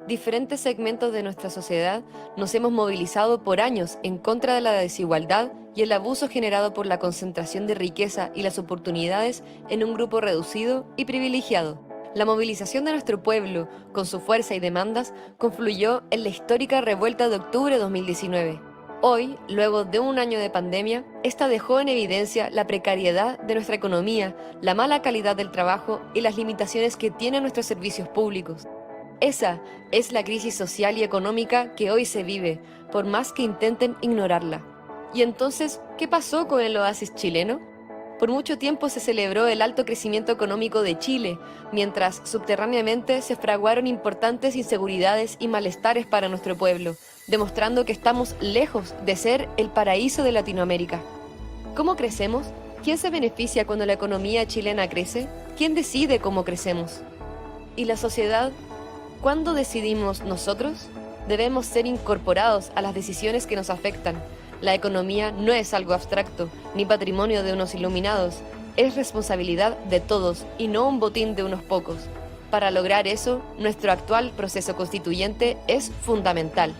Diferentes segmentos de nuestra sociedad nos hemos movilizado por años en contra de la desigualdad y el abuso generado por la concentración de riqueza y las oportunidades en un grupo reducido y privilegiado. La movilización de nuestro pueblo, con su fuerza y demandas, confluyó en la histórica revuelta de octubre de 2019. Hoy, luego de un año de pandemia, esta dejó en evidencia la precariedad de nuestra economía, la mala calidad del trabajo y las limitaciones que tienen nuestros servicios públicos. Esa es la crisis social y económica que hoy se vive, por más que intenten ignorarla. ¿Y entonces qué pasó con el oasis chileno? Por mucho tiempo se celebró el alto crecimiento económico de Chile, mientras subterráneamente se fraguaron importantes inseguridades y malestares para nuestro pueblo, demostrando que estamos lejos de ser el paraíso de Latinoamérica. ¿Cómo crecemos? ¿Quién se beneficia cuando la economía chilena crece? ¿Quién decide cómo crecemos? ¿Y la sociedad? ¿Cuándo decidimos nosotros? Debemos ser incorporados a las decisiones que nos afectan. La economía no es algo abstracto, ni patrimonio de unos iluminados. Es responsabilidad de todos y no un botín de unos pocos. Para lograr eso, nuestro actual proceso constituyente es fundamental.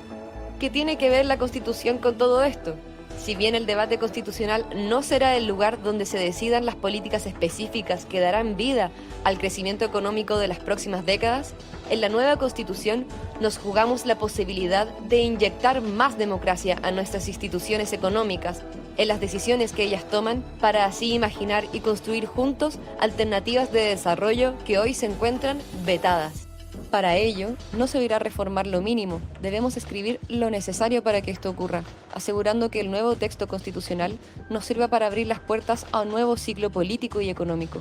¿Qué tiene que ver la Constitución con todo esto? Si bien el debate constitucional no será el lugar donde se decidan las políticas específicas que darán vida al crecimiento económico de las próximas décadas, en la nueva Constitución nos jugamos la posibilidad de inyectar más democracia a nuestras instituciones económicas, en las decisiones que ellas toman, para así imaginar y construir juntos alternativas de desarrollo que hoy se encuentran vetadas. Para ello, no se irá a reformar lo mínimo, debemos escribir lo necesario para que esto ocurra, asegurando que el nuevo texto constitucional nos sirva para abrir las puertas a un nuevo ciclo político y económico.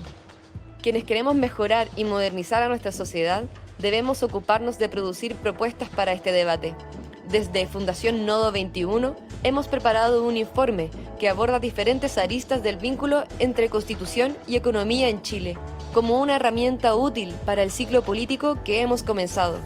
Quienes queremos mejorar y modernizar a nuestra sociedad, debemos ocuparnos de producir propuestas para este debate. Desde Fundación Nodo 21 hemos preparado un informe que aborda diferentes aristas del vínculo entre Constitución y economía en Chile, como una herramienta útil para el ciclo político que hemos comenzado.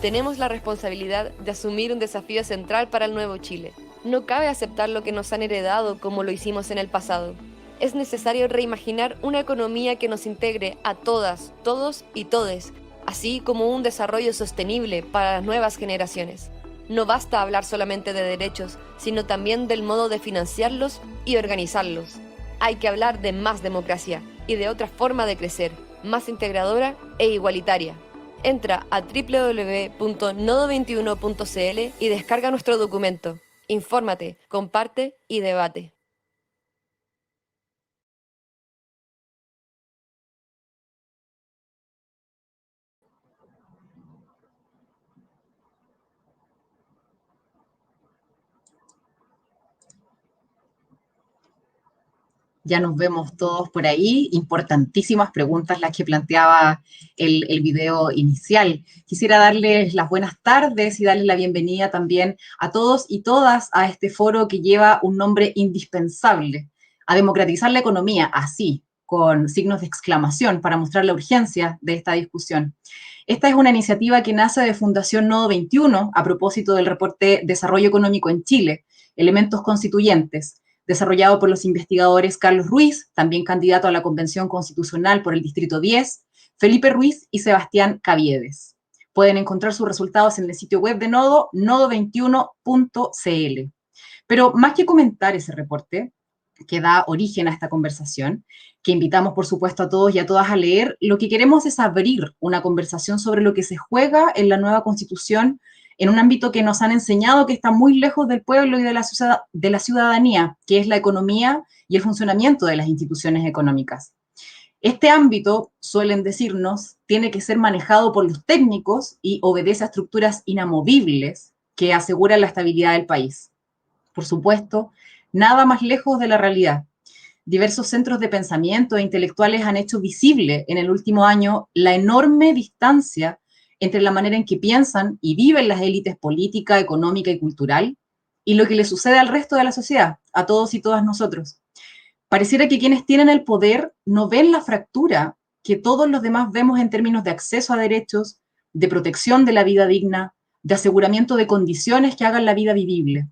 Tenemos la responsabilidad de asumir un desafío central para el nuevo Chile. No cabe aceptar lo que nos han heredado como lo hicimos en el pasado. Es necesario reimaginar una economía que nos integre a todas, todos y todes, así como un desarrollo sostenible para las nuevas generaciones. No basta hablar solamente de derechos, sino también del modo de financiarlos y organizarlos. Hay que hablar de más democracia y de otra forma de crecer, más integradora e igualitaria. Entra a www.nodo21.cl y descarga nuestro documento. Infórmate, comparte y debate. Ya nos vemos todos por ahí. Importantísimas preguntas las que planteaba el video inicial. Quisiera darles las buenas tardes y darles la bienvenida también a todos y todas a este foro que lleva un nombre indispensable, a democratizar la economía, así, con signos de exclamación para mostrar la urgencia de esta discusión. Esta es una iniciativa que nace de Fundación Nodo 21 a propósito del reporte Desarrollo Económico en Chile, Elementos Constituyentes, desarrollado por los investigadores Carlos Ruiz, también candidato a la Convención Constitucional por el Distrito 10, Felipe Ruiz y Sebastián Caviedes. Pueden encontrar sus resultados en el sitio web de Nodo, nodo21.cl. Pero más que comentar ese reporte, que da origen a esta conversación, que invitamos, por supuesto, a todos y a todas a leer, lo que queremos es abrir una conversación sobre lo que se juega en la nueva Constitución en un ámbito que nos han enseñado que está muy lejos del pueblo y de la ciudadanía, que es la economía y el funcionamiento de las instituciones económicas. Este ámbito, suelen decirnos, tiene que ser manejado por los técnicos y obedece a estructuras inamovibles que aseguran la estabilidad del país. Por supuesto, nada más lejos de la realidad. Diversos centros de pensamiento e intelectuales han hecho visible en el último año la enorme distancia entre la manera en que piensan y viven las élites política, económica y cultural y lo que le sucede al resto de la sociedad, a todos y todas nosotros. Pareciera que quienes tienen el poder no ven la fractura que todos los demás vemos en términos de acceso a derechos, de protección de la vida digna, de aseguramiento de condiciones que hagan la vida vivible.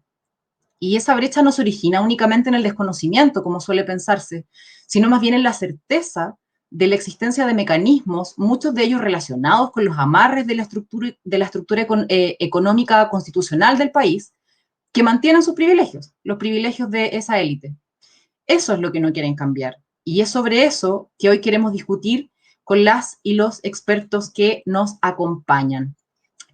Y esa brecha no se origina únicamente en el desconocimiento, como suele pensarse, sino más bien en la certeza de la existencia de mecanismos, muchos de ellos relacionados con los amarres de la estructura económica constitucional del país, que mantienen sus privilegios, los privilegios de esa élite. Eso es lo que no quieren cambiar. Y es sobre eso que hoy queremos discutir con las y los expertos que nos acompañan.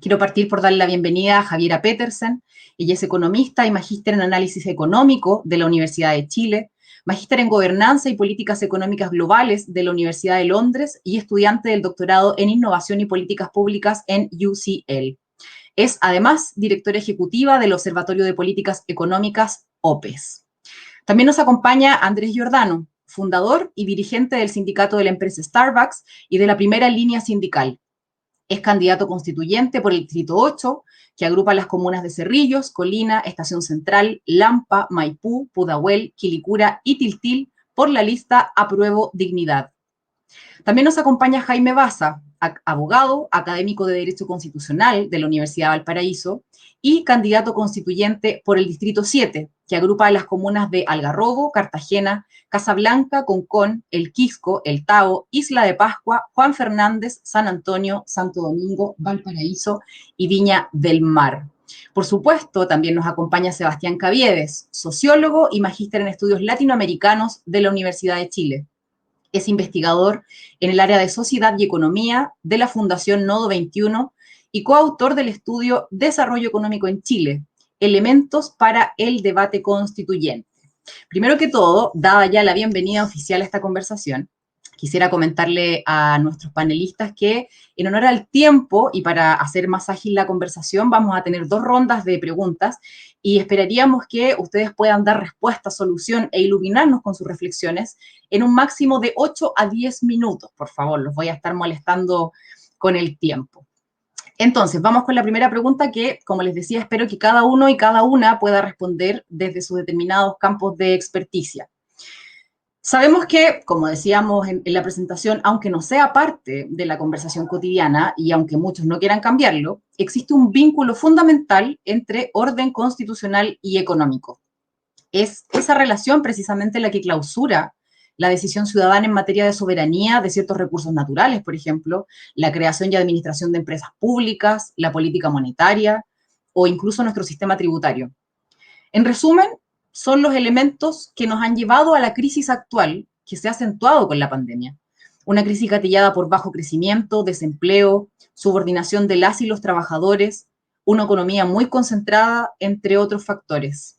Quiero partir por darle la bienvenida a Javiera Petersen. Ella es economista y magíster en análisis económico de la Universidad de Chile, magíster en gobernanza y políticas económicas globales de la Universidad de Londres y estudiante del doctorado en innovación y políticas públicas en UCL. Es además directora ejecutiva del Observatorio de Políticas Económicas OPES. También nos acompaña Andrés Giordano, fundador y dirigente del sindicato de la empresa Starbucks y de la primera línea sindical. Es candidato constituyente por el Distrito 8, que agrupa las comunas de Cerrillos, Colina, Estación Central, Lampa, Maipú, Pudahuel, Quilicura y Tiltil por la lista Apruebo Dignidad. También nos acompaña Jaime Baza, abogado, académico de Derecho Constitucional de la Universidad de Valparaíso y candidato constituyente por el Distrito 7, que agrupa a las comunas de Algarrobo, Cartagena, Casablanca, Concón, El Quisco, El Tao, Isla de Pascua, Juan Fernández, San Antonio, Santo Domingo, Valparaíso y Viña del Mar. Por supuesto, también nos acompaña Sebastián Caviedes, sociólogo y magíster en estudios latinoamericanos de la Universidad de Chile. Es investigador en el área de sociedad y economía de la Fundación Nodo 21 y coautor del estudio Desarrollo Económico en Chile, Elementos para el Debate Constituyente. Primero que todo, dada ya la bienvenida oficial a esta conversación, quisiera comentarle a nuestros panelistas que en honor al tiempo y para hacer más ágil la conversación, vamos a tener 2 rondas de preguntas y esperaríamos que ustedes puedan dar respuesta, solución e iluminarnos con sus reflexiones en un máximo de 8 a 10 minutos. Por favor, los voy a estar molestando con el tiempo. Entonces, vamos con la primera pregunta que, como les decía, espero que cada uno y cada una pueda responder desde sus determinados campos de experticia. Sabemos que, como decíamos en la presentación, aunque no sea parte de la conversación cotidiana y aunque muchos no quieran cambiarlo, existe un vínculo fundamental entre orden constitucional y económico. Es esa relación precisamente la que clausura la decisión ciudadana en materia de soberanía de ciertos recursos naturales, por ejemplo, la creación y administración de empresas públicas, la política monetaria o incluso nuestro sistema tributario. En resumen, son los elementos que nos han llevado a la crisis actual que se ha acentuado con la pandemia. Una crisis gatillada por bajo crecimiento, desempleo, subordinación de las y los trabajadores, una economía muy concentrada, entre otros factores.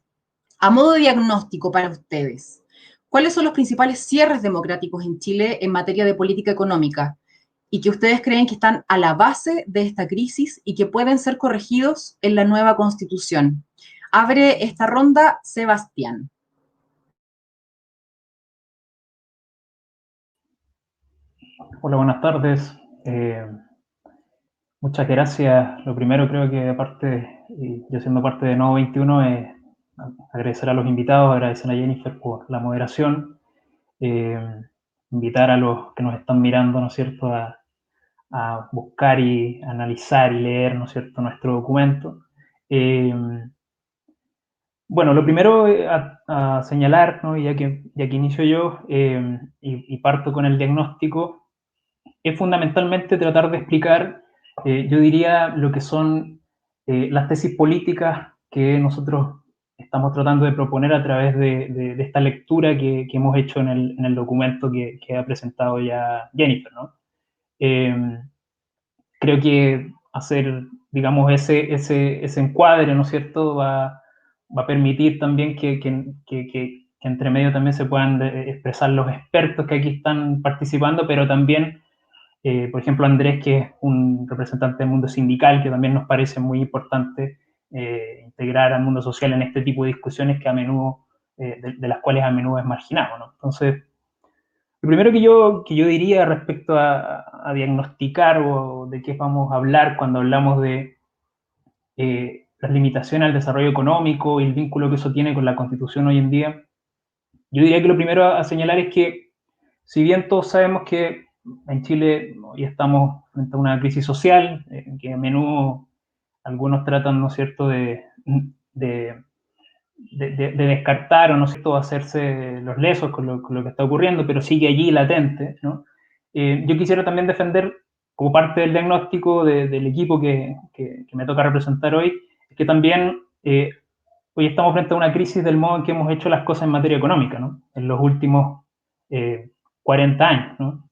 A modo de diagnóstico para ustedes, ¿cuáles son los principales cierres democráticos en Chile en materia de política económica y que ustedes creen que están a la base de esta crisis y que pueden ser corregidos en la nueva Constitución? Abre esta ronda Sebastián. Hola, buenas tardes. Muchas gracias. Lo primero creo que aparte, y yo siendo parte de Nodo 21, es agradecer a los invitados, agradecer a Jennifer por la moderación, eh, invitar a los que nos están mirando, ¿no es cierto?, a buscar y analizar y leer, ¿no es cierto?, nuestro documento. Bueno, lo primero a señalar, ¿no?, ya que inicio yo y parto con el diagnóstico, es fundamentalmente tratar de explicar, yo diría, lo que son las tesis políticas que nosotros estamos tratando de proponer a través de esta lectura que hemos hecho en el documento que ha presentado ya Jennifer, ¿no? Creo que hacer, digamos, ese encuadre, ¿no es cierto?, va a permitir también que entre medio también se puedan expresar los expertos que aquí están participando, pero también por ejemplo, Andrés, que es un representante del mundo sindical, que también nos parece muy importante integrar al mundo social en este tipo de discusiones que a menudo, de las cuales a menudo es marginado, ¿no? Entonces, lo primero que yo diría respecto a diagnosticar o de qué vamos a hablar cuando hablamos de las limitaciones al desarrollo económico y el vínculo que eso tiene con la Constitución hoy en día, yo diría que lo primero a señalar es que, si bien todos sabemos que en Chile hoy estamos frente a una crisis social, que a menudo algunos tratan, ¿no es cierto?, de, de descartar o, ¿no es cierto?, hacerse los lesos con lo que está ocurriendo, pero sigue allí latente, ¿no? yo quisiera también defender, como parte del diagnóstico del equipo que me toca representar hoy, es que también hoy estamos frente a una crisis del modo en que hemos hecho las cosas en materia económica, ¿no? En los últimos 40 años, ¿no?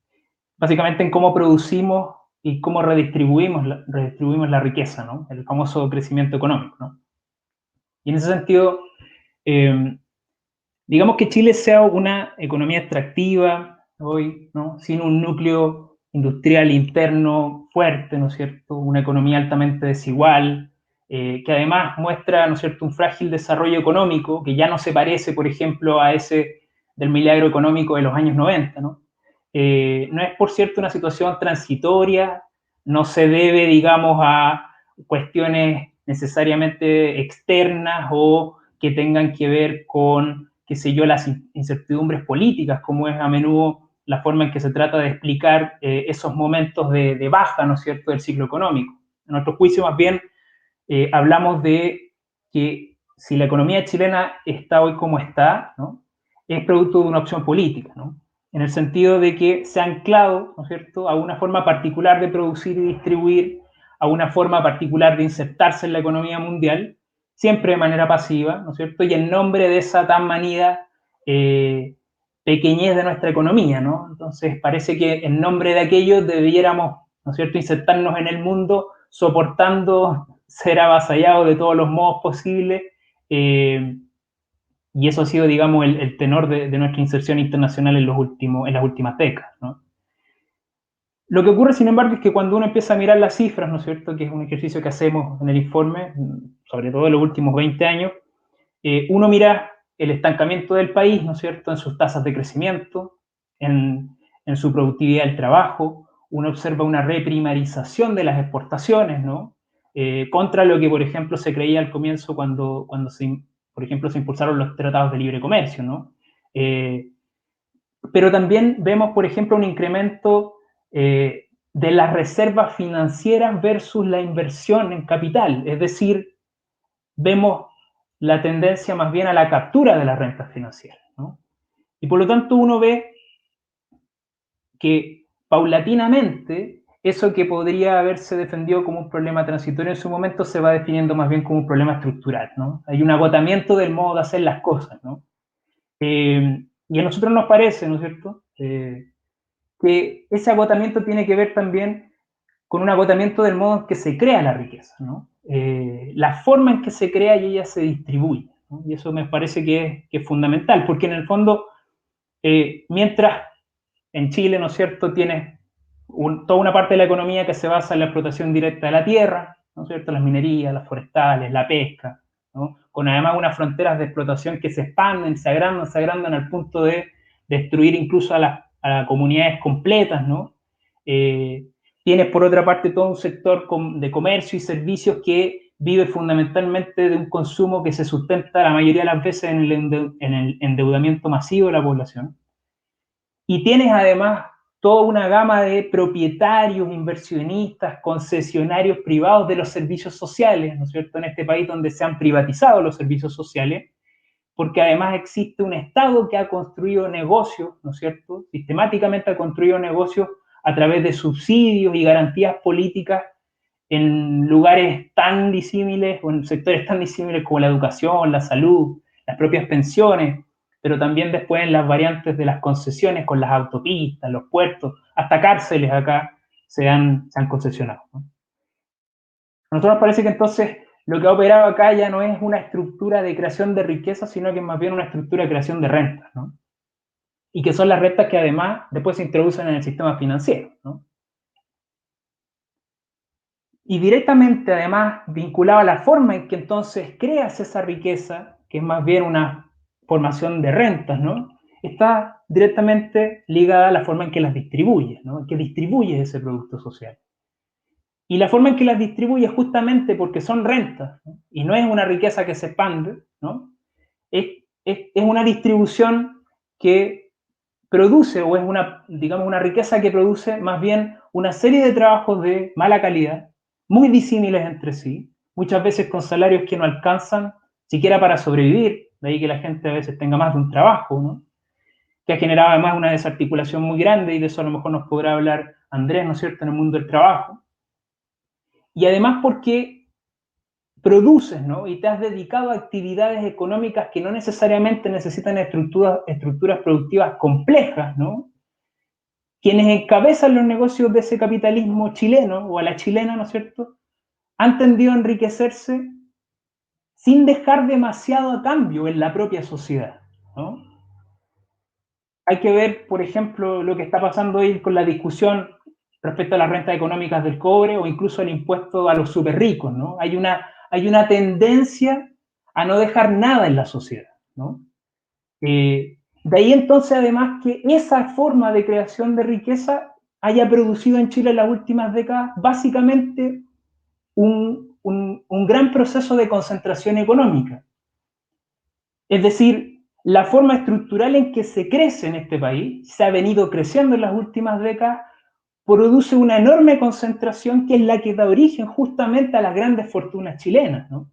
Básicamente en cómo producimos y cómo redistribuimos la riqueza, ¿no? El famoso crecimiento económico, ¿no? Y en ese sentido, digamos que Chile sea una economía extractiva hoy, ¿no? Sin un núcleo industrial interno fuerte, ¿no es cierto? Una economía altamente desigual, que además muestra, ¿no es cierto?, un frágil desarrollo económico que ya no se parece, por ejemplo, a ese del milagro económico de los años 90, ¿no? No es, por cierto, una situación transitoria, no se debe, digamos, a cuestiones necesariamente externas o que tengan que ver con, qué sé yo, las incertidumbres políticas, como es a menudo la forma en que se trata de explicar esos momentos de baja, ¿no es cierto?, del ciclo económico. En nuestro juicio, más bien, hablamos de que si la economía chilena está hoy como está, ¿no?, es producto de una opción política, ¿no?, en el sentido de que se ha anclado, ¿no es cierto?, a una forma particular de producir y distribuir, a una forma particular de insertarse en la economía mundial, siempre de manera pasiva, ¿no es cierto?, y en nombre de esa tan manida pequeñez de nuestra economía, ¿no? Entonces parece que en nombre de aquello debiéramos, ¿no es cierto?, insertarnos en el mundo soportando ser avasallados de todos los modos posibles, y eso ha sido, digamos, el tenor de nuestra inserción internacional en las últimas décadas, ¿no? Lo que ocurre, sin embargo, es que cuando uno empieza a mirar las cifras, ¿no es cierto?, que es un ejercicio que hacemos en el informe, sobre todo en los últimos 20 años, uno mira el estancamiento del país, ¿no es cierto?, en sus tasas de crecimiento, en su productividad del trabajo, uno observa una reprimarización de las exportaciones, ¿no? Contra lo que, por ejemplo, se creía al comienzo cuando por ejemplo, se impulsaron los tratados de libre comercio, ¿no? Pero también vemos, por ejemplo, un incremento de las reservas financieras versus la inversión en capital, es decir, vemos la tendencia más bien a la captura de las rentas financieras, ¿no? Y por lo tanto uno ve que paulatinamente eso que podría haberse defendido como un problema transitorio en su momento se va definiendo más bien como un problema estructural, ¿no? Hay un agotamiento del modo de hacer las cosas, ¿no? Y a nosotros nos parece, ¿no es cierto?, que ese agotamiento tiene que ver también con un agotamiento del modo en que se crea la riqueza, ¿no? La forma en que se crea y ella se distribuye, ¿no? Y eso me parece que es fundamental, porque en el fondo, mientras en Chile, ¿no es cierto?, tienes toda una parte de la economía que se basa en la explotación directa de la tierra, ¿no es cierto?, las minerías, las forestales, la pesca, ¿no?, con además unas fronteras de explotación que se expanden, se agrandan al punto de destruir incluso a comunidades completas, ¿no? Tienes por otra parte todo un sector de comercio y servicios que vive fundamentalmente de un consumo que se sustenta la mayoría de las veces en el endeudamiento masivo de la población. Y tienes además toda una gama de propietarios, inversionistas, concesionarios privados de los servicios sociales, ¿no es cierto?, en este país donde se han privatizado los servicios sociales, porque además existe un Estado que ha construido negocios, ¿no es cierto?, sistemáticamente ha construido negocios a través de subsidios y garantías políticas en lugares tan disímiles o en sectores tan disímiles como la educación, la salud, las propias pensiones, pero también después en las variantes de las concesiones con las autopistas, los puertos, hasta cárceles acá se han concesionado, ¿no? A nosotros nos parece que entonces lo que ha operado acá ya no es una estructura de creación de riqueza, sino que es más bien una estructura de creación de rentas, ¿no? Y que son las rentas que además después se introducen en el sistema financiero, ¿no? Y directamente, además, vinculado a la forma en que entonces creas esa riqueza, que es más bien una formación de rentas, ¿no?, está directamente ligada a la forma en que las distribuyes, ¿no?, en que distribuyes ese producto social. Y la forma en que las distribuyes, justamente porque son rentas, ¿no?, y no es una riqueza que se expande, ¿no?, es una distribución que produce, o es digamos, una riqueza que produce más bien una serie de trabajos de mala calidad, muy disímiles entre sí, muchas veces con salarios que no alcanzan siquiera para sobrevivir, de ahí que la gente a veces tenga más de un trabajo, ¿no? que ha generado además una desarticulación muy grande, y de eso a lo mejor nos podrá hablar Andrés, ¿no es cierto?, en el mundo del trabajo. Y además porque produces, ¿no?, y te has dedicado a actividades económicas que no necesariamente necesitan estructuras productivas complejas, ¿no? Quienes encabezan los negocios de ese capitalismo chileno, o a la chilena, ¿no es cierto?, han tendido a enriquecerse sin dejar demasiado a cambio en la propia sociedad, ¿no? Hay que ver, por ejemplo, lo que está pasando hoy con la discusión respecto a las rentas económicas del cobre, o incluso el impuesto a los súper ricos, ¿no? Hay una tendencia a no dejar nada en la sociedad, ¿no? De ahí entonces, además, que esa forma de creación de riqueza haya producido en Chile en las últimas décadas básicamente un gran proceso de concentración económica. Es decir, la forma estructural en que se crece en este país, se ha venido creciendo en las últimas décadas, produce una enorme concentración que es la que da origen justamente a las grandes fortunas chilenas, ¿no?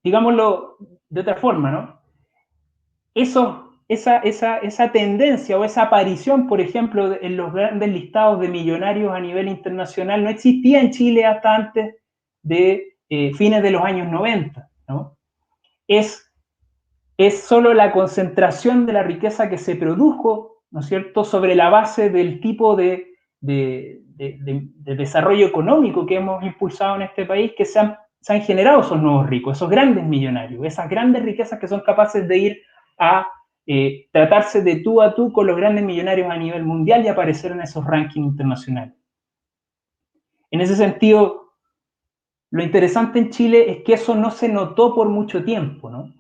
Digámoslo de otra forma, ¿no? Esa tendencia o esa aparición, por ejemplo, en los grandes listados de millonarios a nivel internacional no existía en Chile hasta antes de fines de los años 90, ¿no? Es solo la concentración de la riqueza que se produjo, ¿no es cierto?, sobre la base del tipo de desarrollo económico que hemos impulsado en este país, que se han generado esos nuevos ricos, esos grandes millonarios, esas grandes riquezas que son capaces de ir a tratarse de tú a tú con los grandes millonarios a nivel mundial y aparecer en esos rankings internacionales. En ese sentido, lo interesante en Chile es que eso no se notó por mucho tiempo, ¿no?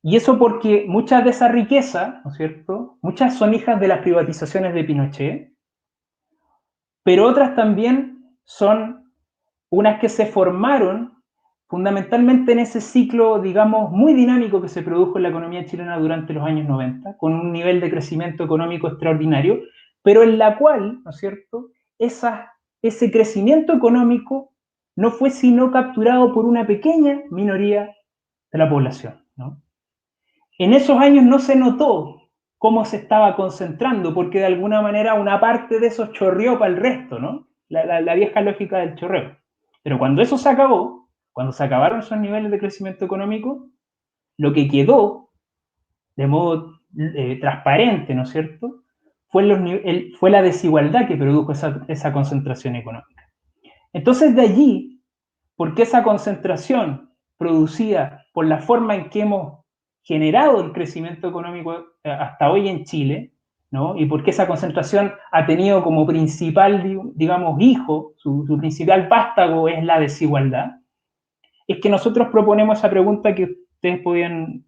Y eso porque muchas de esa riqueza, ¿no es cierto?, muchas son hijas de las privatizaciones de Pinochet, pero otras también son unas que se formaron fundamentalmente en ese ciclo, digamos, muy dinámico que se produjo en la economía chilena durante los años 90, con un nivel de crecimiento económico extraordinario, pero en la cual, ¿no es cierto?, ese crecimiento económico no fue sino capturado por una pequeña minoría de la población, ¿no? En esos años no se notó cómo se estaba concentrando, porque de alguna manera una parte de eso chorreó para el resto, ¿no? La vieja lógica del chorreo. Pero cuando eso se acabó, cuando se acabaron esos niveles de crecimiento económico, lo que quedó de modo transparente, ¿no es cierto?, fue la desigualdad que produjo esa concentración económica. Entonces, de allí, porque esa concentración producida por la forma en que hemos generado el crecimiento económico hasta hoy en Chile, ¿no?, y porque esa concentración ha tenido como principal, digamos, hijo, su principal vástago es la desigualdad, es que nosotros proponemos esa pregunta que ustedes pueden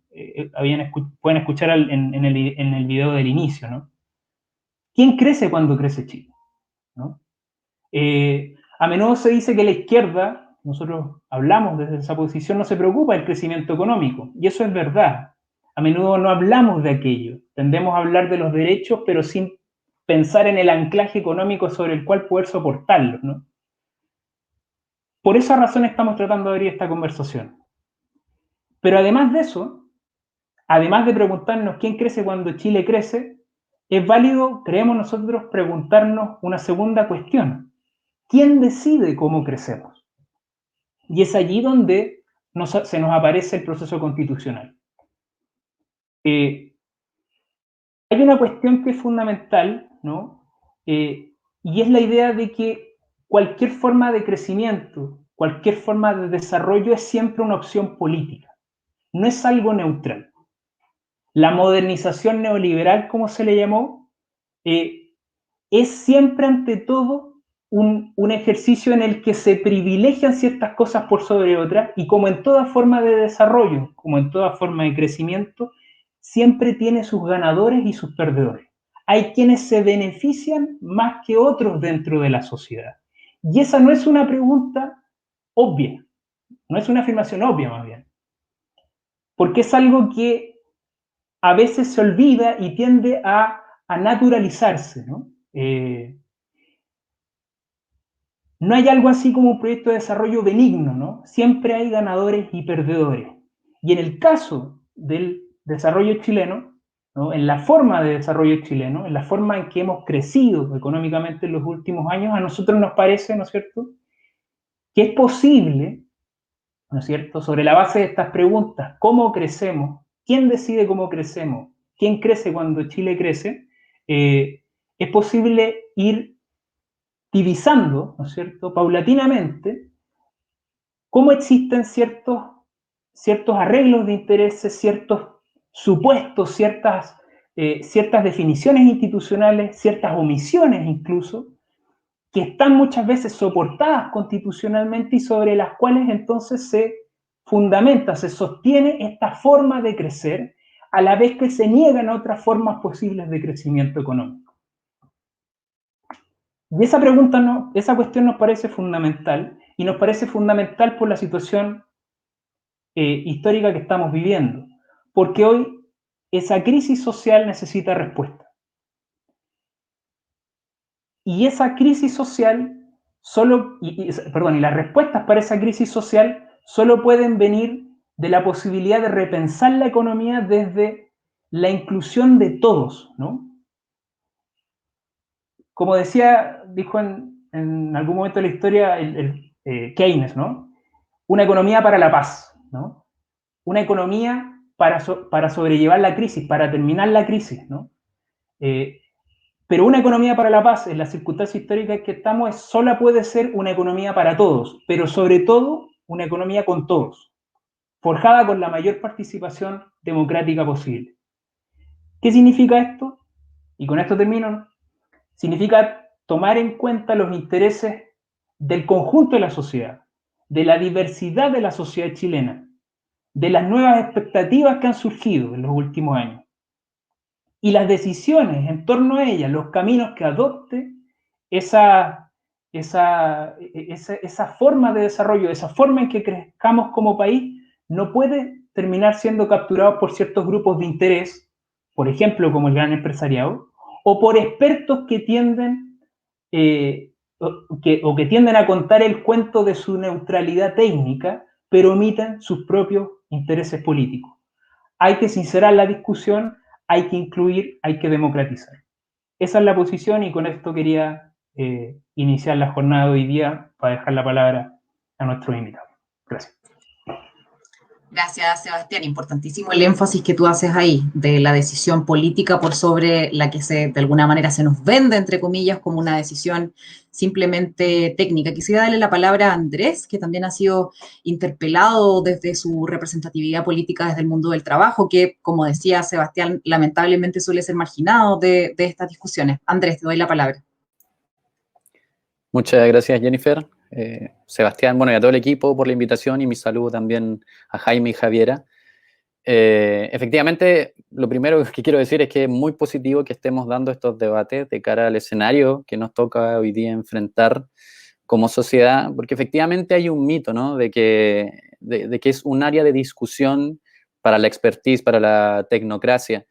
escuchar en el video del inicio, ¿no? ¿Quién crece cuando crece Chile? ¿No? A menudo se dice que la izquierda, nosotros hablamos desde esa posición, no se preocupa del crecimiento económico, y eso es verdad. A menudo no hablamos de aquello, tendemos a hablar de los derechos, pero sin pensar en el anclaje económico sobre el cual poder soportarlos, ¿no? Por esa razón estamos tratando de abrir esta conversación. Pero además de eso, además de preguntarnos quién crece cuando Chile crece, es válido, creemos nosotros, preguntarnos una segunda cuestión. ¿Quién decide cómo crecemos? Y es allí donde se nos aparece el proceso constitucional. Hay una cuestión que es fundamental, ¿no? Y es la idea de que cualquier forma de crecimiento, cualquier forma de desarrollo es siempre una opción política, no es algo neutral. La modernización neoliberal, como se le llamó, es siempre ante todo un ejercicio en el que se privilegian ciertas cosas por sobre otras, y como en toda forma de desarrollo, como en toda forma de crecimiento, siempre tiene sus ganadores y sus perdedores. Hay quienes se benefician más que otros dentro de la sociedad. Y esa no es una pregunta obvia, no es una afirmación obvia más bien, porque es algo que a veces se olvida y tiende a naturalizarse, ¿no? No hay algo así como un proyecto de desarrollo benigno, ¿no? Siempre hay ganadores y perdedores. Y en el caso del desarrollo chileno, ¿no?, en la forma de desarrollo chileno, en la forma en que hemos crecido económicamente en los últimos años, a nosotros nos parece, ¿no es cierto?, que es posible, ¿no es cierto?, sobre la base de estas preguntas, ¿cómo crecemos? ¿Quién decide cómo crecemos? ¿Quién crece cuando Chile crece? Es posible ir divisando, ¿no es cierto?, paulatinamente, cómo existen ciertos arreglos de intereses, ciertos supuestos, ciertas definiciones institucionales, ciertas omisiones incluso, que están muchas veces soportadas constitucionalmente y sobre las cuales entonces se fundamenta, se sostiene esta forma de crecer, a la vez que se niegan otras formas posibles de crecimiento económico. Y esa pregunta, esa cuestión nos parece fundamental, y nos parece fundamental por la situación histórica que estamos viviendo, porque hoy esa crisis social necesita respuesta. Y esa crisis social y las respuestas para esa crisis social solo pueden venir de la posibilidad de repensar la economía desde la inclusión de todos, ¿no? Como dijo en algún momento de la historia Keynes, ¿no?, una economía para la paz, ¿no?, una economía para sobrellevar la crisis, para terminar la crisis, ¿no? Pero una economía para la paz, en las circunstancias históricas que estamos, sola puede ser una economía para todos, pero sobre todo una economía con todos, forjada con la mayor participación democrática posible. ¿Qué significa esto? Y con esto termino, ¿no? Significa tomar en cuenta los intereses del conjunto de la sociedad, de la diversidad de la sociedad chilena, de las nuevas expectativas que han surgido en los últimos años, y las decisiones en torno a ellas, los caminos que adopte esa forma de desarrollo, esa forma en que crezcamos como país, no puede terminar siendo capturados por ciertos grupos de interés, por ejemplo, como el gran empresariado, o por expertos que tienden que tienden a contar el cuento de su neutralidad técnica, pero omiten sus propios intereses políticos. Hay que sincerar la discusión, hay que incluir, hay que democratizar. Esa es la posición, y con esto quería iniciar la jornada de hoy día para dejar la palabra a nuestros invitados. Gracias. Gracias, Sebastián. Importantísimo el énfasis que tú haces ahí de la decisión política por sobre la que de alguna manera se nos vende, entre comillas, como una decisión simplemente técnica. Quisiera darle la palabra a Andrés, que también ha sido interpelado desde su representatividad política desde el mundo del trabajo, que, como decía Sebastián, lamentablemente suele ser marginado de estas discusiones. Andrés, te doy la palabra. Muchas gracias, Jennifer. Sebastián, bueno, y a todo el equipo por la invitación, y mi saludo también a Jaime y Javiera. Efectivamente, lo primero que quiero decir es que es muy positivo que estemos dando estos debates de cara al escenario que nos toca hoy día enfrentar como sociedad, porque efectivamente hay un mito, ¿no?, de que es un área de discusión para la expertise, para la tecnocracia.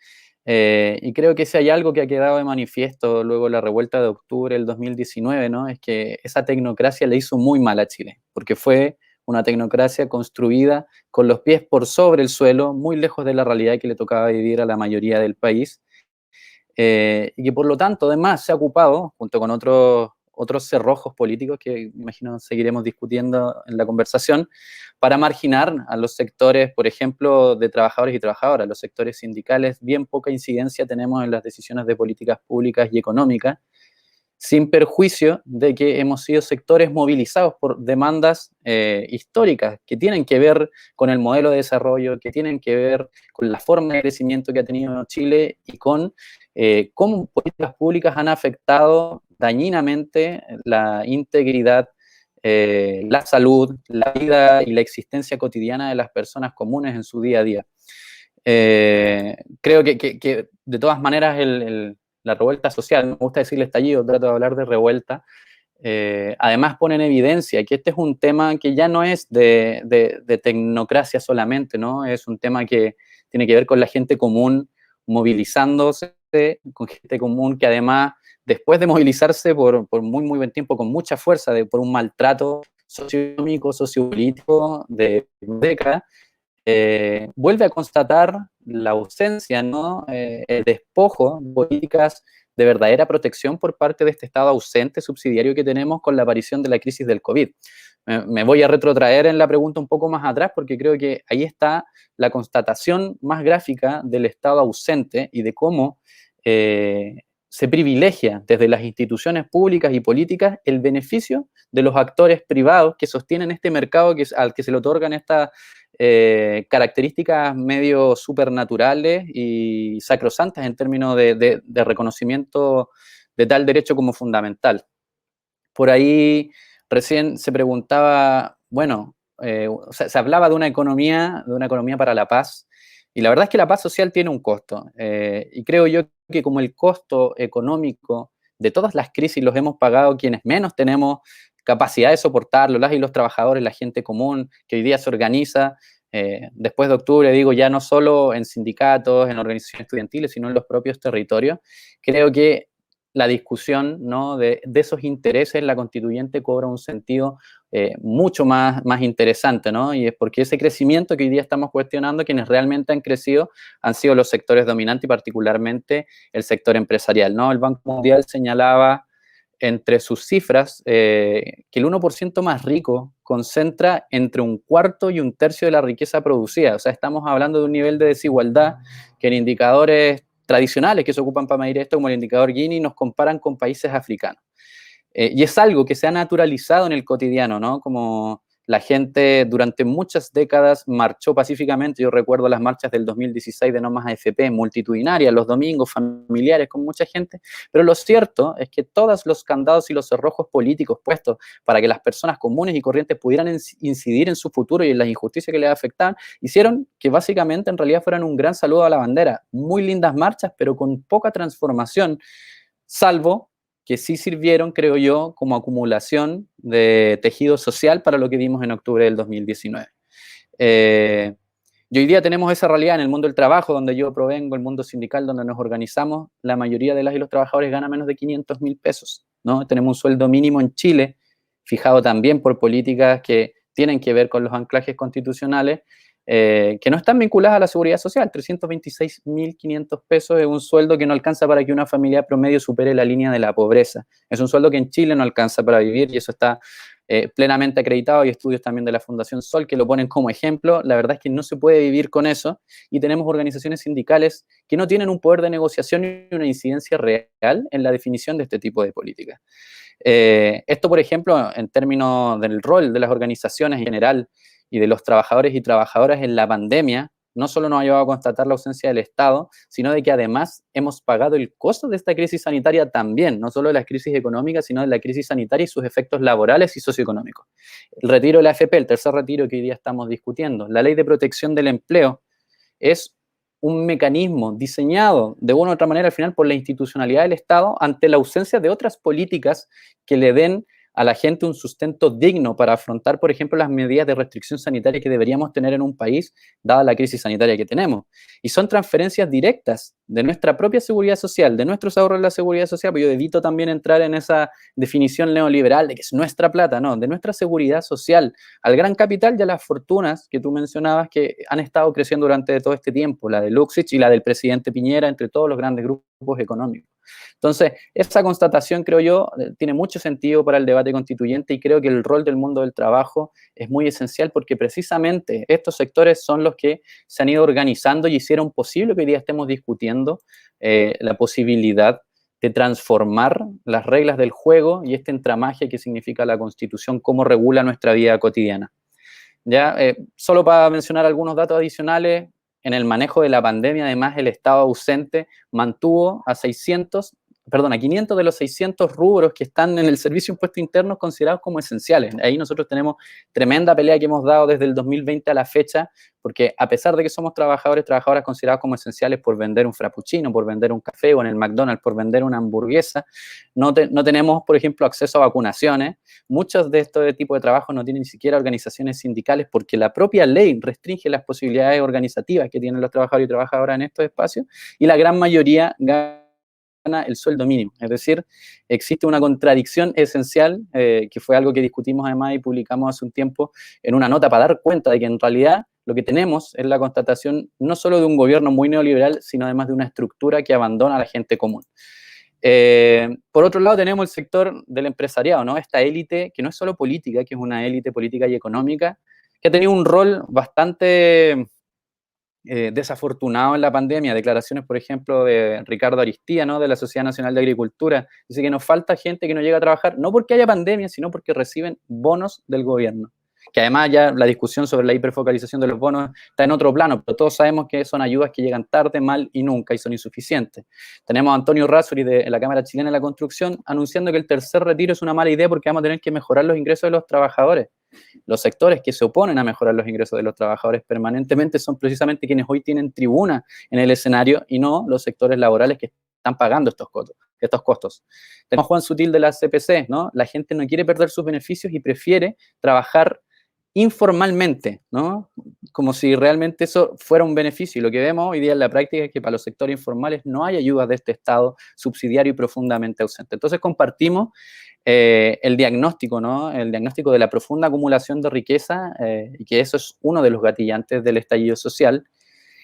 Y creo que si hay algo que ha quedado de manifiesto luego de la revuelta de octubre del 2019, ¿no?, es que esa tecnocracia le hizo muy mal a Chile, porque fue una tecnocracia construida con los pies por sobre el suelo, muy lejos de la realidad que le tocaba vivir a la mayoría del país, y que por lo tanto además se ha ocupado, junto con otros cerrojos políticos que imagino seguiremos discutiendo en la conversación, para marginar a los sectores, por ejemplo, de trabajadores y trabajadoras, los sectores sindicales. Bien poca incidencia tenemos en las decisiones de políticas públicas y económicas, sin perjuicio de que hemos sido sectores movilizados por demandas históricas que tienen que ver con el modelo de desarrollo, que tienen que ver con la forma de crecimiento que ha tenido Chile y con cómo políticas públicas han afectado dañinamente la integridad, la salud, la vida y la existencia cotidiana de las personas comunes en su día a día. Creo que de todas maneras la revuelta social, me gusta decirle estallido, trato de hablar de revuelta, además pone en evidencia que este es un tema que ya no es de tecnocracia solamente, ¿no? Es un tema que tiene que ver con la gente común movilizándose, con gente común que además, después de movilizarse por muy, muy buen tiempo, con mucha fuerza, por un maltrato socioeconómico, sociopolítico de décadas, vuelve a constatar la ausencia, ¿no? El despojo de políticas de verdadera protección por parte de este Estado ausente, subsidiario que tenemos con la aparición de la crisis del COVID. Me voy a retrotraer en la pregunta un poco más atrás porque creo que ahí está la constatación más gráfica del Estado ausente y de cómo se privilegia desde las instituciones públicas y políticas el beneficio de los actores privados que sostienen este mercado al que se le otorgan estas características medio supernaturales y sacrosantas en términos de reconocimiento de tal derecho como fundamental. Por ahí recién se preguntaba, bueno, se hablaba de una economía para la paz, y la verdad es que la paz social tiene un costo, y creo yo que como el costo económico de todas las crisis los hemos pagado quienes menos tenemos capacidad de soportarlo, las y los trabajadores, la gente común que hoy día se organiza, después de octubre, digo, ya no solo en sindicatos, en organizaciones estudiantiles, sino en los propios territorios. Creo que la discusión, ¿no? de esos intereses, la constituyente cobra un sentido mucho más interesante, ¿no? Y es porque ese crecimiento que hoy día estamos cuestionando, quienes realmente han crecido han sido los sectores dominantes y particularmente el sector empresarial, ¿no? El Banco Mundial señalaba entre sus cifras que el 1% más rico concentra entre un cuarto y un tercio de la riqueza producida. O sea, estamos hablando de un nivel de desigualdad que en indicadores tradicionales que se ocupan para medir esto, como el indicador Gini, nos comparan con países africanos. Y es algo que se ha naturalizado en el cotidiano, ¿no? Como la gente durante muchas décadas marchó pacíficamente. Yo recuerdo las marchas del 2016 de No Más AFP, multitudinarias, los domingos, familiares, con mucha gente. Pero lo cierto es que todos los candados y los cerrojos políticos puestos para que las personas comunes y corrientes pudieran incidir en su futuro y en las injusticias que les afectaban, hicieron que básicamente en realidad fueran un gran saludo a la bandera. Muy lindas marchas, pero con poca transformación, salvo que sí sirvieron, creo yo, como acumulación de tejido social para lo que vimos en octubre del 2019. Y hoy día tenemos esa realidad en el mundo del trabajo, donde yo provengo, el mundo sindical, donde nos organizamos, la mayoría de las y los trabajadores gana menos de 500.000 pesos, ¿no? Tenemos un sueldo mínimo en Chile, fijado también por políticas que tienen que ver con los anclajes constitucionales, que no están vinculadas a la seguridad social. 326.500 pesos es un sueldo que no alcanza para que una familia promedio supere la línea de la pobreza. Es un sueldo que en Chile no alcanza para vivir y eso está plenamente acreditado. Hay estudios también de la Fundación Sol que lo ponen como ejemplo. La verdad es que no se puede vivir con eso y tenemos organizaciones sindicales que no tienen un poder de negociación y una incidencia real en la definición de este tipo de políticas. Esto, por ejemplo, en términos del rol de las organizaciones en general y de los trabajadores y trabajadoras en la pandemia, no solo nos ha llevado a constatar la ausencia del Estado, sino de que además hemos pagado el costo de esta crisis sanitaria también, no solo de la crisis económica, sino de la crisis sanitaria y sus efectos laborales y socioeconómicos. El retiro de la AFP, el tercer retiro que hoy día estamos discutiendo, la Ley de Protección del Empleo, es un mecanismo diseñado de una u otra manera al final por la institucionalidad del Estado ante la ausencia de otras políticas que le den a la gente un sustento digno para afrontar, por ejemplo, las medidas de restricción sanitaria que deberíamos tener en un país, dada la crisis sanitaria que tenemos. Y son transferencias directas de nuestra propia seguridad social, de nuestros ahorros en la seguridad social, pero yo evito también entrar en esa definición neoliberal de que es nuestra plata, no, de nuestra seguridad social, al gran capital y a las fortunas que tú mencionabas que han estado creciendo durante todo este tiempo, la de Luxich y la del presidente Piñera, entre todos los grandes grupos económicos. Entonces, esa constatación, creo yo, tiene mucho sentido para el debate constituyente y creo que el rol del mundo del trabajo es muy esencial porque precisamente estos sectores son los que se han ido organizando y hicieron posible que hoy día estemos discutiendo la posibilidad de transformar las reglas del juego y este entramaje que significa la Constitución, cómo regula nuestra vida cotidiana. Ya, solo para mencionar algunos datos adicionales, en el manejo de la pandemia, además, el Estado ausente mantuvo a 500 de los 600 rubros que están en el Servicio de Impuestos Internos considerados como esenciales. Ahí nosotros tenemos tremenda pelea que hemos dado desde el 2020 a la fecha, porque a pesar de que somos trabajadores, trabajadoras considerados como esenciales por vender un frappuccino, por vender un café o en el McDonald's, por vender una hamburguesa, no tenemos, por ejemplo, acceso a vacunaciones. Muchos de estos tipos de trabajos no tienen ni siquiera organizaciones sindicales porque la propia ley restringe las posibilidades organizativas que tienen los trabajadores y trabajadoras en estos espacios y la gran mayoría gana el sueldo mínimo. Es decir, existe una contradicción esencial, que fue algo que discutimos además y publicamos hace un tiempo en una nota para dar cuenta de que en realidad lo que tenemos es la constatación no solo de un gobierno muy neoliberal, sino además de una estructura que abandona a la gente común. Por otro lado tenemos el sector del empresariado, ¿no? Esta élite que no es solo política, que es una élite política y económica, que ha tenido un rol bastante desafortunado en la pandemia. Declaraciones, por ejemplo, de Ricardo Aristía, ¿no? De la Sociedad Nacional de Agricultura. Dice que nos falta gente que no llega a trabajar, no porque haya pandemia, sino porque reciben bonos del gobierno. Que además ya la discusión sobre la hiperfocalización de los bonos está en otro plano, pero todos sabemos que son ayudas que llegan tarde, mal y nunca, y son insuficientes. Tenemos a Antonio Razzoli de la Cámara Chilena de la Construcción anunciando que el tercer retiro es una mala idea porque vamos a tener que mejorar los ingresos de los trabajadores. Los sectores que se oponen a mejorar los ingresos de los trabajadores permanentemente son precisamente quienes hoy tienen tribuna en el escenario y no los sectores laborales que están pagando estos costos. Tenemos a Juan Sutil de la CPC, ¿no? La gente no quiere perder sus beneficios y prefiere trabajar informalmente, ¿no? Como si realmente eso fuera un beneficio. Y lo que vemos hoy día en la práctica es que para los sectores informales no hay ayudas de este Estado subsidiario y profundamente ausente. Entonces compartimos el diagnóstico, ¿no? El diagnóstico de la profunda acumulación de riqueza y que eso es uno de los gatillantes del estallido social.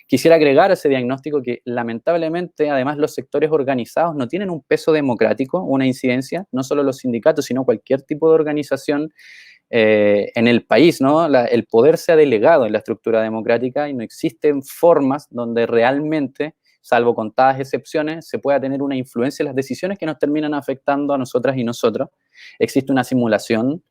Quisiera agregar a ese diagnóstico que lamentablemente además los sectores organizados no tienen un peso democrático, una incidencia, no solo los sindicatos, sino cualquier tipo de organización en el país, ¿no? El poder se ha delegado en la estructura democrática y no existen formas donde realmente, salvo contadas excepciones, se pueda tener una influencia en las decisiones que nos terminan afectando a nosotras y nosotros. Existe una simulación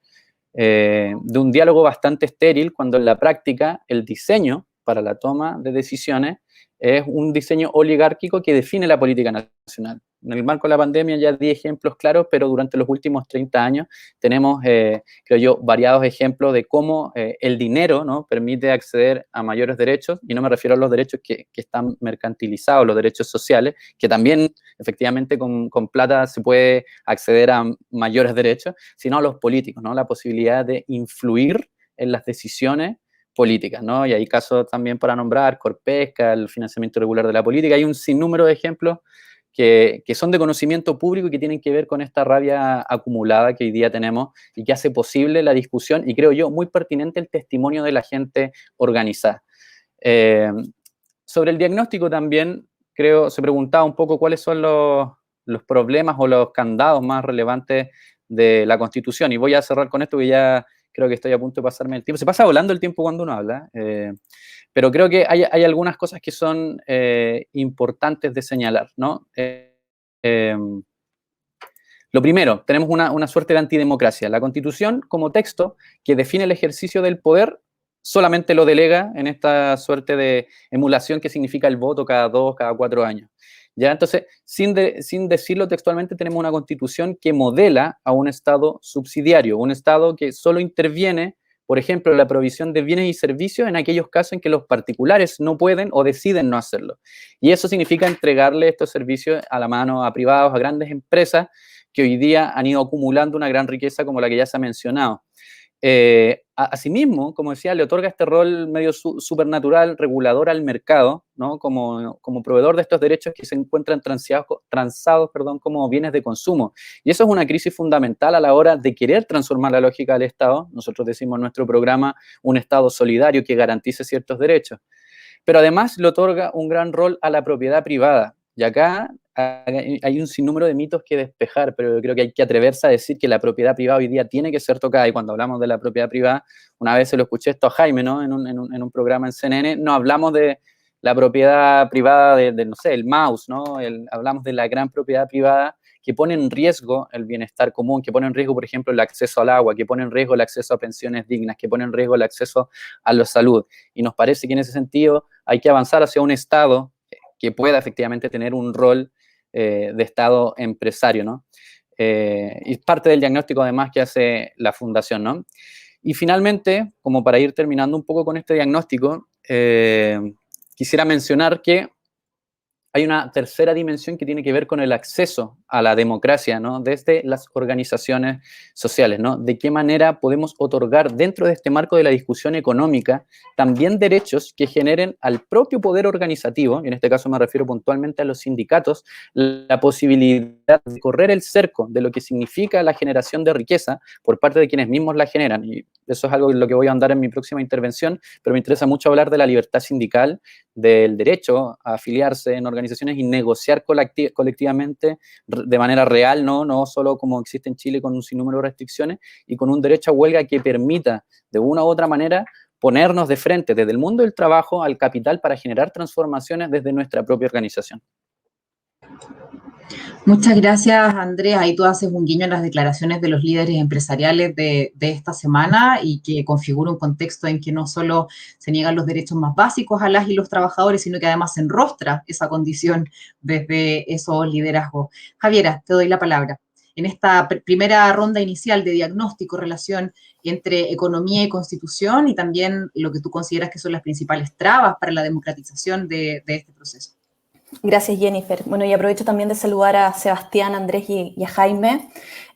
de un diálogo bastante estéril cuando en la práctica el diseño para la toma de decisiones es un diseño oligárquico que define la política nacional. En el marco de la pandemia ya di ejemplos claros, pero durante los últimos 30 años tenemos, creo yo, variados ejemplos de cómo el dinero, ¿no? Permite acceder a mayores derechos, y no me refiero a los derechos que están mercantilizados, los derechos sociales, que también efectivamente con plata se puede acceder a mayores derechos, sino a los políticos, ¿no? La posibilidad de influir en las decisiones políticas, ¿no? Y hay casos también para nombrar, Corpesca, el financiamiento irregular de la política, hay un sinnúmero de ejemplos que son de conocimiento público y que tienen que ver con esta rabia acumulada que hoy día tenemos y que hace posible la discusión y creo yo muy pertinente el testimonio de la gente organizada. Sobre el diagnóstico también, creo, se preguntaba un poco cuáles son los problemas o los candados más relevantes de la Constitución, y voy a cerrar con esto que ya creo que estoy a punto de pasarme el tiempo. Se pasa volando el tiempo cuando uno habla, pero creo que hay algunas cosas que son importantes de señalar, ¿no? Lo primero, tenemos una suerte de antidemocracia. La Constitución, como texto que define el ejercicio del poder, solamente lo delega en esta suerte de emulación que significa el voto cada 2, cada 4 años. ¿Ya? Entonces, sin decirlo textualmente, tenemos una Constitución que modela a un Estado subsidiario, un Estado que solo interviene, por ejemplo, en la provisión de bienes y servicios en aquellos casos en que los particulares no pueden o deciden no hacerlo. Y eso significa entregarle estos servicios a la mano a privados, a grandes empresas que hoy día han ido acumulando una gran riqueza como la que ya se ha mencionado. Asimismo, como decía, le otorga este rol medio supernatural, regulador al mercado, ¿no? Como proveedor de estos derechos que se encuentran transados como bienes de consumo. Y eso es una crisis fundamental a la hora de querer transformar la lógica del Estado. Nosotros decimos en nuestro programa un Estado solidario que garantice ciertos derechos. Pero además le otorga un gran rol a la propiedad privada. Y acá hay un sinnúmero de mitos que despejar, pero yo creo que hay que atreverse a decir que la propiedad privada hoy día tiene que ser tocada, y cuando hablamos de la propiedad privada, una vez se lo escuché esto a Jaime, ¿no? En un programa en CNN, no hablamos de la propiedad privada de no sé, el mouse, ¿no? Hablamos de la gran propiedad privada que pone en riesgo el bienestar común, que pone en riesgo, por ejemplo, el acceso al agua, que pone en riesgo el acceso a pensiones dignas, que pone en riesgo el acceso a la salud. Y nos parece que en ese sentido hay que avanzar hacia un Estado que pueda efectivamente tener un rol de Estado empresario, ¿no? Y parte del diagnóstico además que hace la Fundación, ¿no? Y finalmente, como para ir terminando un poco con este diagnóstico, quisiera mencionar que hay una tercera dimensión que tiene que ver con el acceso a la democracia, ¿no? Desde las organizaciones sociales, ¿no? De qué manera podemos otorgar dentro de este marco de la discusión económica también derechos que generen al propio poder organizativo, y en este caso me refiero puntualmente a los sindicatos, la posibilidad de correr el cerco de lo que significa la generación de riqueza por parte de quienes mismos la generan. Y eso es algo en lo que voy a andar en mi próxima intervención, pero me interesa mucho hablar de la libertad sindical, del derecho a afiliarse en organizaciones y negociar colectivamente de manera real, no solo como existe en Chile con un sinnúmero de restricciones, y con un derecho a huelga que permita de una u otra manera ponernos de frente desde el mundo del trabajo al capital para generar transformaciones desde nuestra propia organización. Muchas gracias, Andrés. Ahí tú haces un guiño en las declaraciones de los líderes empresariales de esta semana y que configura un contexto en que no solo se niegan los derechos más básicos a las y los trabajadores, sino que además se enrostra esa condición desde esos liderazgos. Javiera, te doy la palabra. En esta primera ronda inicial de diagnóstico, relación entre economía y constitución y también lo que tú consideras que son las principales trabas para la democratización de este proceso. Gracias, Jennifer. Bueno, y aprovecho también de saludar a Sebastián, Andrés y a Jaime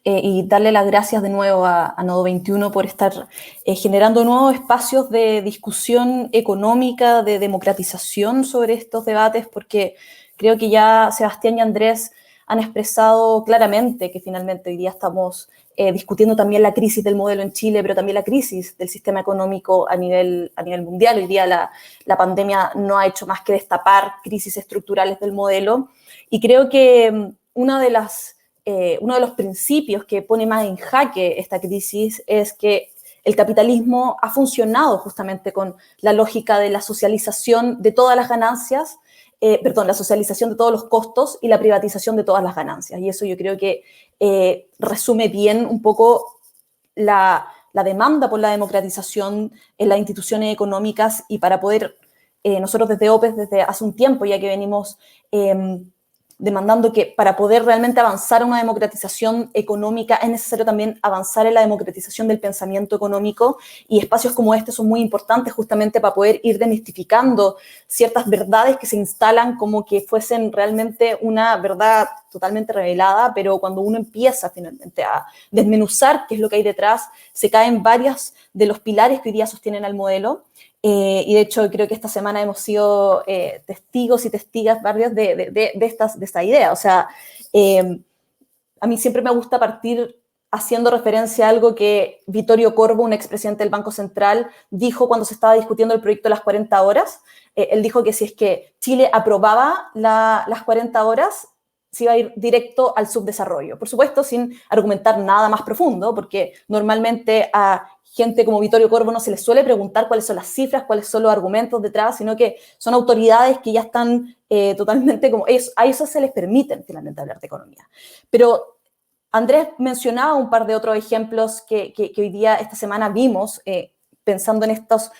y darle las gracias de nuevo a Nodo 21 por estar generando nuevos espacios de discusión económica, de democratización sobre estos debates, porque creo que ya Sebastián y Andrés han expresado claramente que finalmente hoy día estamos discutiendo también la crisis del modelo en Chile, pero también la crisis del sistema económico a nivel mundial. Hoy día la pandemia no ha hecho más que destapar crisis estructurales del modelo, y creo que uno de los principios que pone más en jaque esta crisis es que el capitalismo ha funcionado justamente con la lógica de la socialización de todas las ganancias, la socialización de todos los costos y la privatización de todas las ganancias. Y eso yo creo que resume bien un poco la demanda por la democratización en las instituciones económicas, y para poder, nosotros desde OPES, desde hace un tiempo ya que venimos demandando que para poder realmente avanzar a una democratización económica es necesario también avanzar en la democratización del pensamiento económico, y espacios como este son muy importantes justamente para poder ir demistificando ciertas verdades que se instalan como que fuesen realmente una verdad totalmente revelada, pero cuando uno empieza finalmente a desmenuzar qué es lo que hay detrás, se caen varios de los pilares que hoy día sostienen al modelo. Y de hecho creo que esta semana hemos sido testigos y testigas varias de esta idea. O sea, a mí siempre me gusta partir haciendo referencia a algo que Vittorio Corvo, un expresidente del Banco Central, dijo cuando se estaba discutiendo el proyecto de las 40 horas. Él dijo que si es que Chile aprobaba las 40 horas, se iba a ir directo al subdesarrollo. Por supuesto, sin argumentar nada más profundo, porque normalmente a gente como Vittorio Corvo no se les suele preguntar cuáles son las cifras, cuáles son los argumentos detrás, sino que son autoridades que ya están totalmente como ellos, a eso se les permiten finalmente hablar de economía. Pero Andrés mencionaba un par de otros ejemplos que hoy día, esta semana vimos, pensando en estos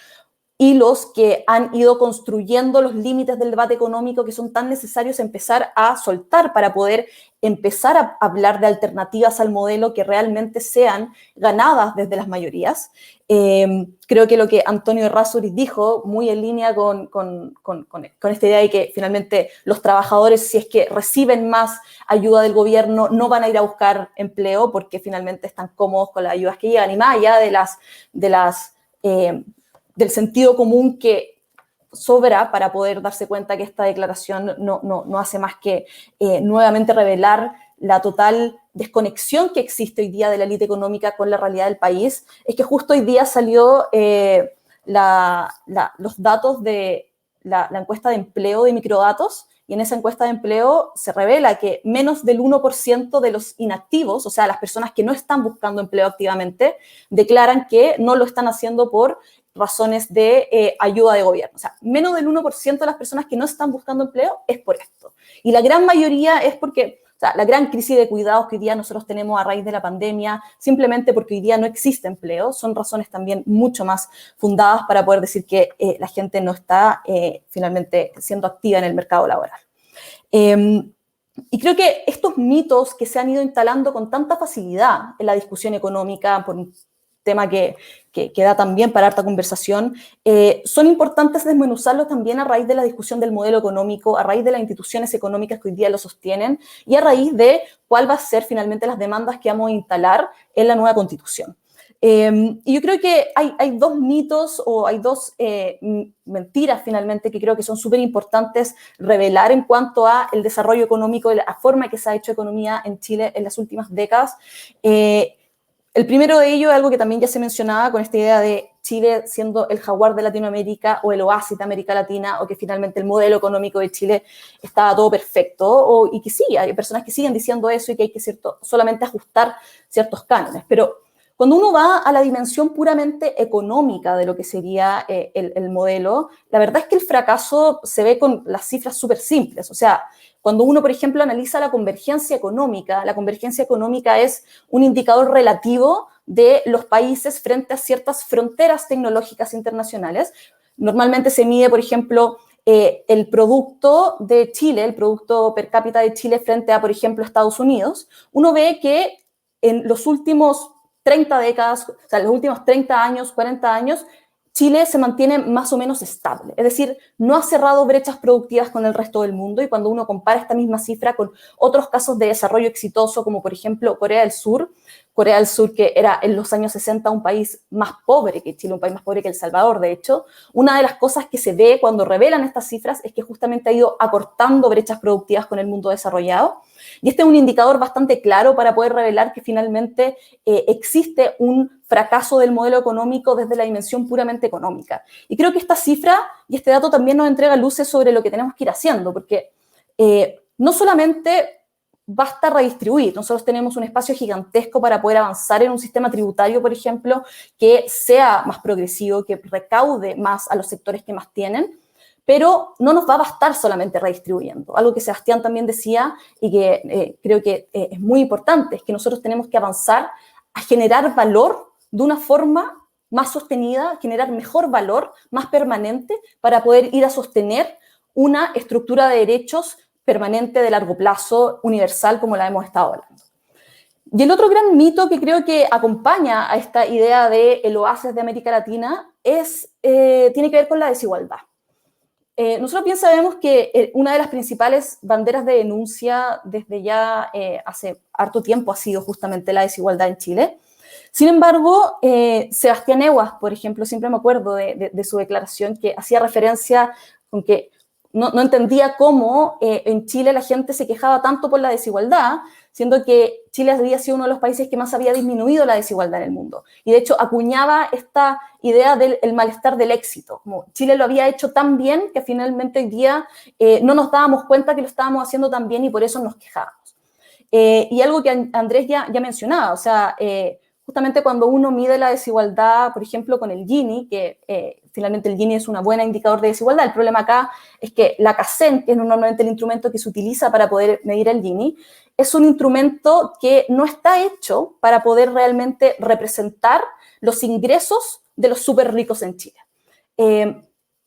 hilos que han ido construyendo los límites del debate económico que son tan necesarios empezar a soltar para poder empezar a hablar de alternativas al modelo que realmente sean ganadas desde las mayorías. Creo que lo que Antonio Errázuriz dijo, muy en línea con esta idea de que finalmente los trabajadores, si es que reciben más ayuda del gobierno, no van a ir a buscar empleo porque finalmente están cómodos con las ayudas que llegan, y más allá del sentido común que sobra para poder darse cuenta que esta declaración no hace más que nuevamente revelar la total desconexión que existe hoy día de la élite económica con la realidad del país. Es que justo hoy día salió los datos de la encuesta de empleo de Microdatos, y en esa encuesta de empleo se revela que menos del 1% de los inactivos, o sea, las personas que no están buscando empleo activamente, declaran que no lo están haciendo por razones de ayuda de gobierno. O sea, menos del 1% de las personas que no están buscando empleo es por esto. Y la gran mayoría es porque, o sea, la gran crisis de cuidados que hoy día nosotros tenemos a raíz de la pandemia, simplemente porque hoy día no existe empleo, son razones también mucho más fundadas para poder decir que la gente no está finalmente siendo activa en el mercado laboral. Y creo que estos mitos que se han ido instalando con tanta facilidad en la discusión económica por tema que da también para harta conversación, son importantes desmenuzarlos también a raíz de la discusión del modelo económico, a raíz de las instituciones económicas que hoy día lo sostienen y a raíz de cuál va a ser finalmente las demandas que vamos a instalar en la nueva Constitución. Y yo creo que hay dos mitos o hay dos mentiras finalmente que creo que son súper importantes revelar en cuanto a el desarrollo económico, la forma que se ha hecho economía en Chile en las últimas décadas. El primero de ellos es algo que también ya se mencionaba con esta idea de Chile siendo el jaguar de Latinoamérica o el oasis de América Latina, o que finalmente el modelo económico de Chile estaba todo perfecto, y que sí, hay personas que siguen diciendo eso y que hay que solamente ajustar ciertos cánones. Pero cuando uno va a la dimensión puramente económica de lo que sería el modelo, la verdad es que el fracaso se ve con las cifras súper simples. O sea, cuando uno, por ejemplo, analiza la convergencia económica es un indicador relativo de los países frente a ciertas fronteras tecnológicas internacionales. Normalmente se mide, por ejemplo, el producto de Chile, el producto per cápita de Chile frente a, por ejemplo, Estados Unidos. Uno ve que en los últimos 30 décadas, o sea, los últimos 30 años, 40 años, Chile se mantiene más o menos estable. Es decir, no ha cerrado brechas productivas con el resto del mundo, y cuando uno compara esta misma cifra con otros casos de desarrollo exitoso, como por ejemplo Corea del Sur, que era en los años 60 un país más pobre que Chile, un país más pobre que El Salvador, de hecho, una de las cosas que se ve cuando revelan estas cifras es que justamente ha ido acortando brechas productivas con el mundo desarrollado. Y este es un indicador bastante claro para poder revelar que finalmente existe un fracaso del modelo económico desde la dimensión puramente económica. Y creo que esta cifra y este dato también nos entrega luces sobre lo que tenemos que ir haciendo, porque no solamente basta redistribuir. Nosotros tenemos un espacio gigantesco para poder avanzar en un sistema tributario, por ejemplo, que sea más progresivo, que recaude más a los sectores que más tienen, pero no nos va a bastar solamente redistribuyendo. Algo que Sebastián también decía y que creo que es muy importante, es que nosotros tenemos que avanzar a generar valor de una forma más sostenida, generar mejor valor, más permanente, para poder ir a sostener una estructura de derechos permanente de largo plazo, universal, como la hemos estado hablando. Y el otro gran mito que creo que acompaña a esta idea de el oasis de América Latina tiene que ver con la desigualdad. Nosotros bien sabemos que una de las principales banderas de denuncia desde ya hace harto tiempo ha sido justamente la desigualdad en Chile. Sin embargo, Sebastián Eguas, por ejemplo, siempre me acuerdo de su declaración que hacía referencia con que no entendía cómo en Chile la gente se quejaba tanto por la desigualdad, siendo que Chile había sido uno de los países que más había disminuido la desigualdad en el mundo. Y de hecho acuñaba esta idea del malestar del éxito, como Chile lo había hecho tan bien que finalmente hoy día no nos dábamos cuenta que lo estábamos haciendo tan bien y por eso nos quejábamos. Y algo que Andrés ya mencionaba, o sea, justamente cuando uno mide la desigualdad, por ejemplo, con el Gini, que finalmente el Gini es un buen indicador de desigualdad, el problema acá es que la CACEN, que es normalmente el instrumento que se utiliza para poder medir el Gini, es un instrumento que no está hecho para poder realmente representar los ingresos de los súper ricos en Chile.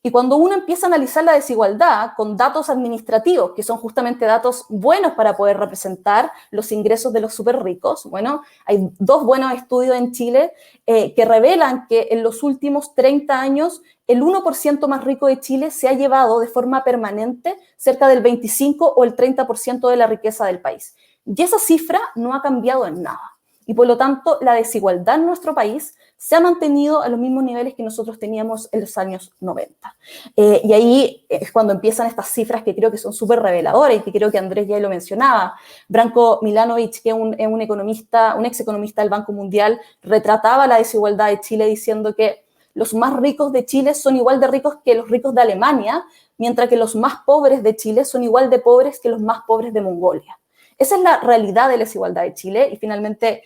Y cuando uno empieza a analizar la desigualdad con datos administrativos, que son justamente datos buenos para poder representar los ingresos de los súper ricos, bueno, hay dos buenos estudios en Chile que revelan que en los últimos 30 años el 1% más rico de Chile se ha llevado de forma permanente cerca del 25 o el 30% de la riqueza del país. Y esa cifra no ha cambiado en nada. Y por lo tanto, la desigualdad en nuestro país se ha mantenido a los mismos niveles que nosotros teníamos en los años 90. Y ahí es cuando empiezan estas cifras que creo que son súper reveladoras y que creo que Andrés ya lo mencionaba. Branko Milanovic, que es un economista, un ex economista del Banco Mundial, retrataba la desigualdad de Chile diciendo que los más ricos de Chile son igual de ricos que los ricos de Alemania, mientras que los más pobres de Chile son igual de pobres que los más pobres de Mongolia. Esa es la realidad de la desigualdad de Chile y finalmente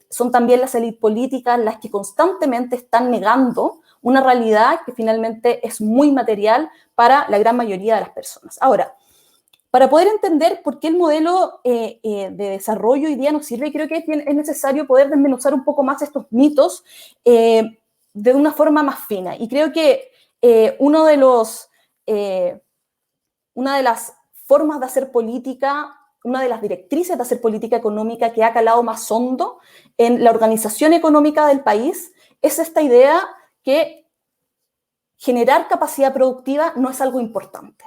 son también las élites políticas las que constantemente están negando una realidad que finalmente es muy material para la gran mayoría de las personas. Ahora, para poder entender por qué el modelo de desarrollo hoy día nos sirve, creo que es necesario poder desmenuzar un poco más estos mitos de una forma más fina. Y creo que una de las formas de hacer política una de las directrices de hacer política económica que ha calado más hondo en la organización económica del país, es esta idea que generar capacidad productiva no es algo importante.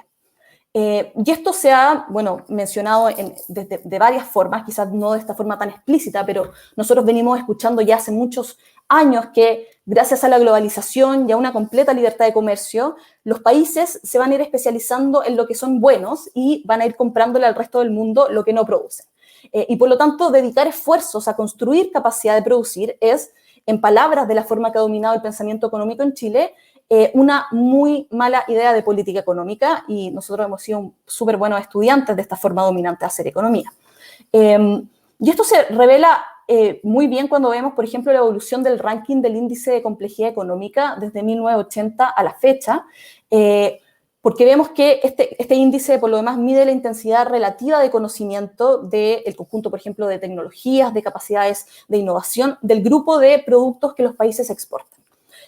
Y esto se ha, bueno, mencionado de varias formas, quizás no de esta forma tan explícita, pero nosotros venimos escuchando ya hace muchos años que gracias a la globalización y a una completa libertad de comercio, los países se van a ir especializando en lo que son buenos y van a ir comprándole al resto del mundo lo que no producen. Y por lo tanto, dedicar esfuerzos a construir capacidad de producir es, en palabras de la forma que ha dominado el pensamiento económico en Chile, una muy mala idea de política económica, y nosotros hemos sido súper buenos estudiantes de esta forma dominante de hacer economía. Y esto se revela muy bien cuando vemos, por ejemplo, la evolución del ranking del índice de complejidad económica desde 1980 a la fecha, porque vemos que este índice, por lo demás, mide la intensidad relativa de conocimiento del conjunto, por ejemplo, de tecnologías, de capacidades de innovación, del grupo de productos que los países exportan.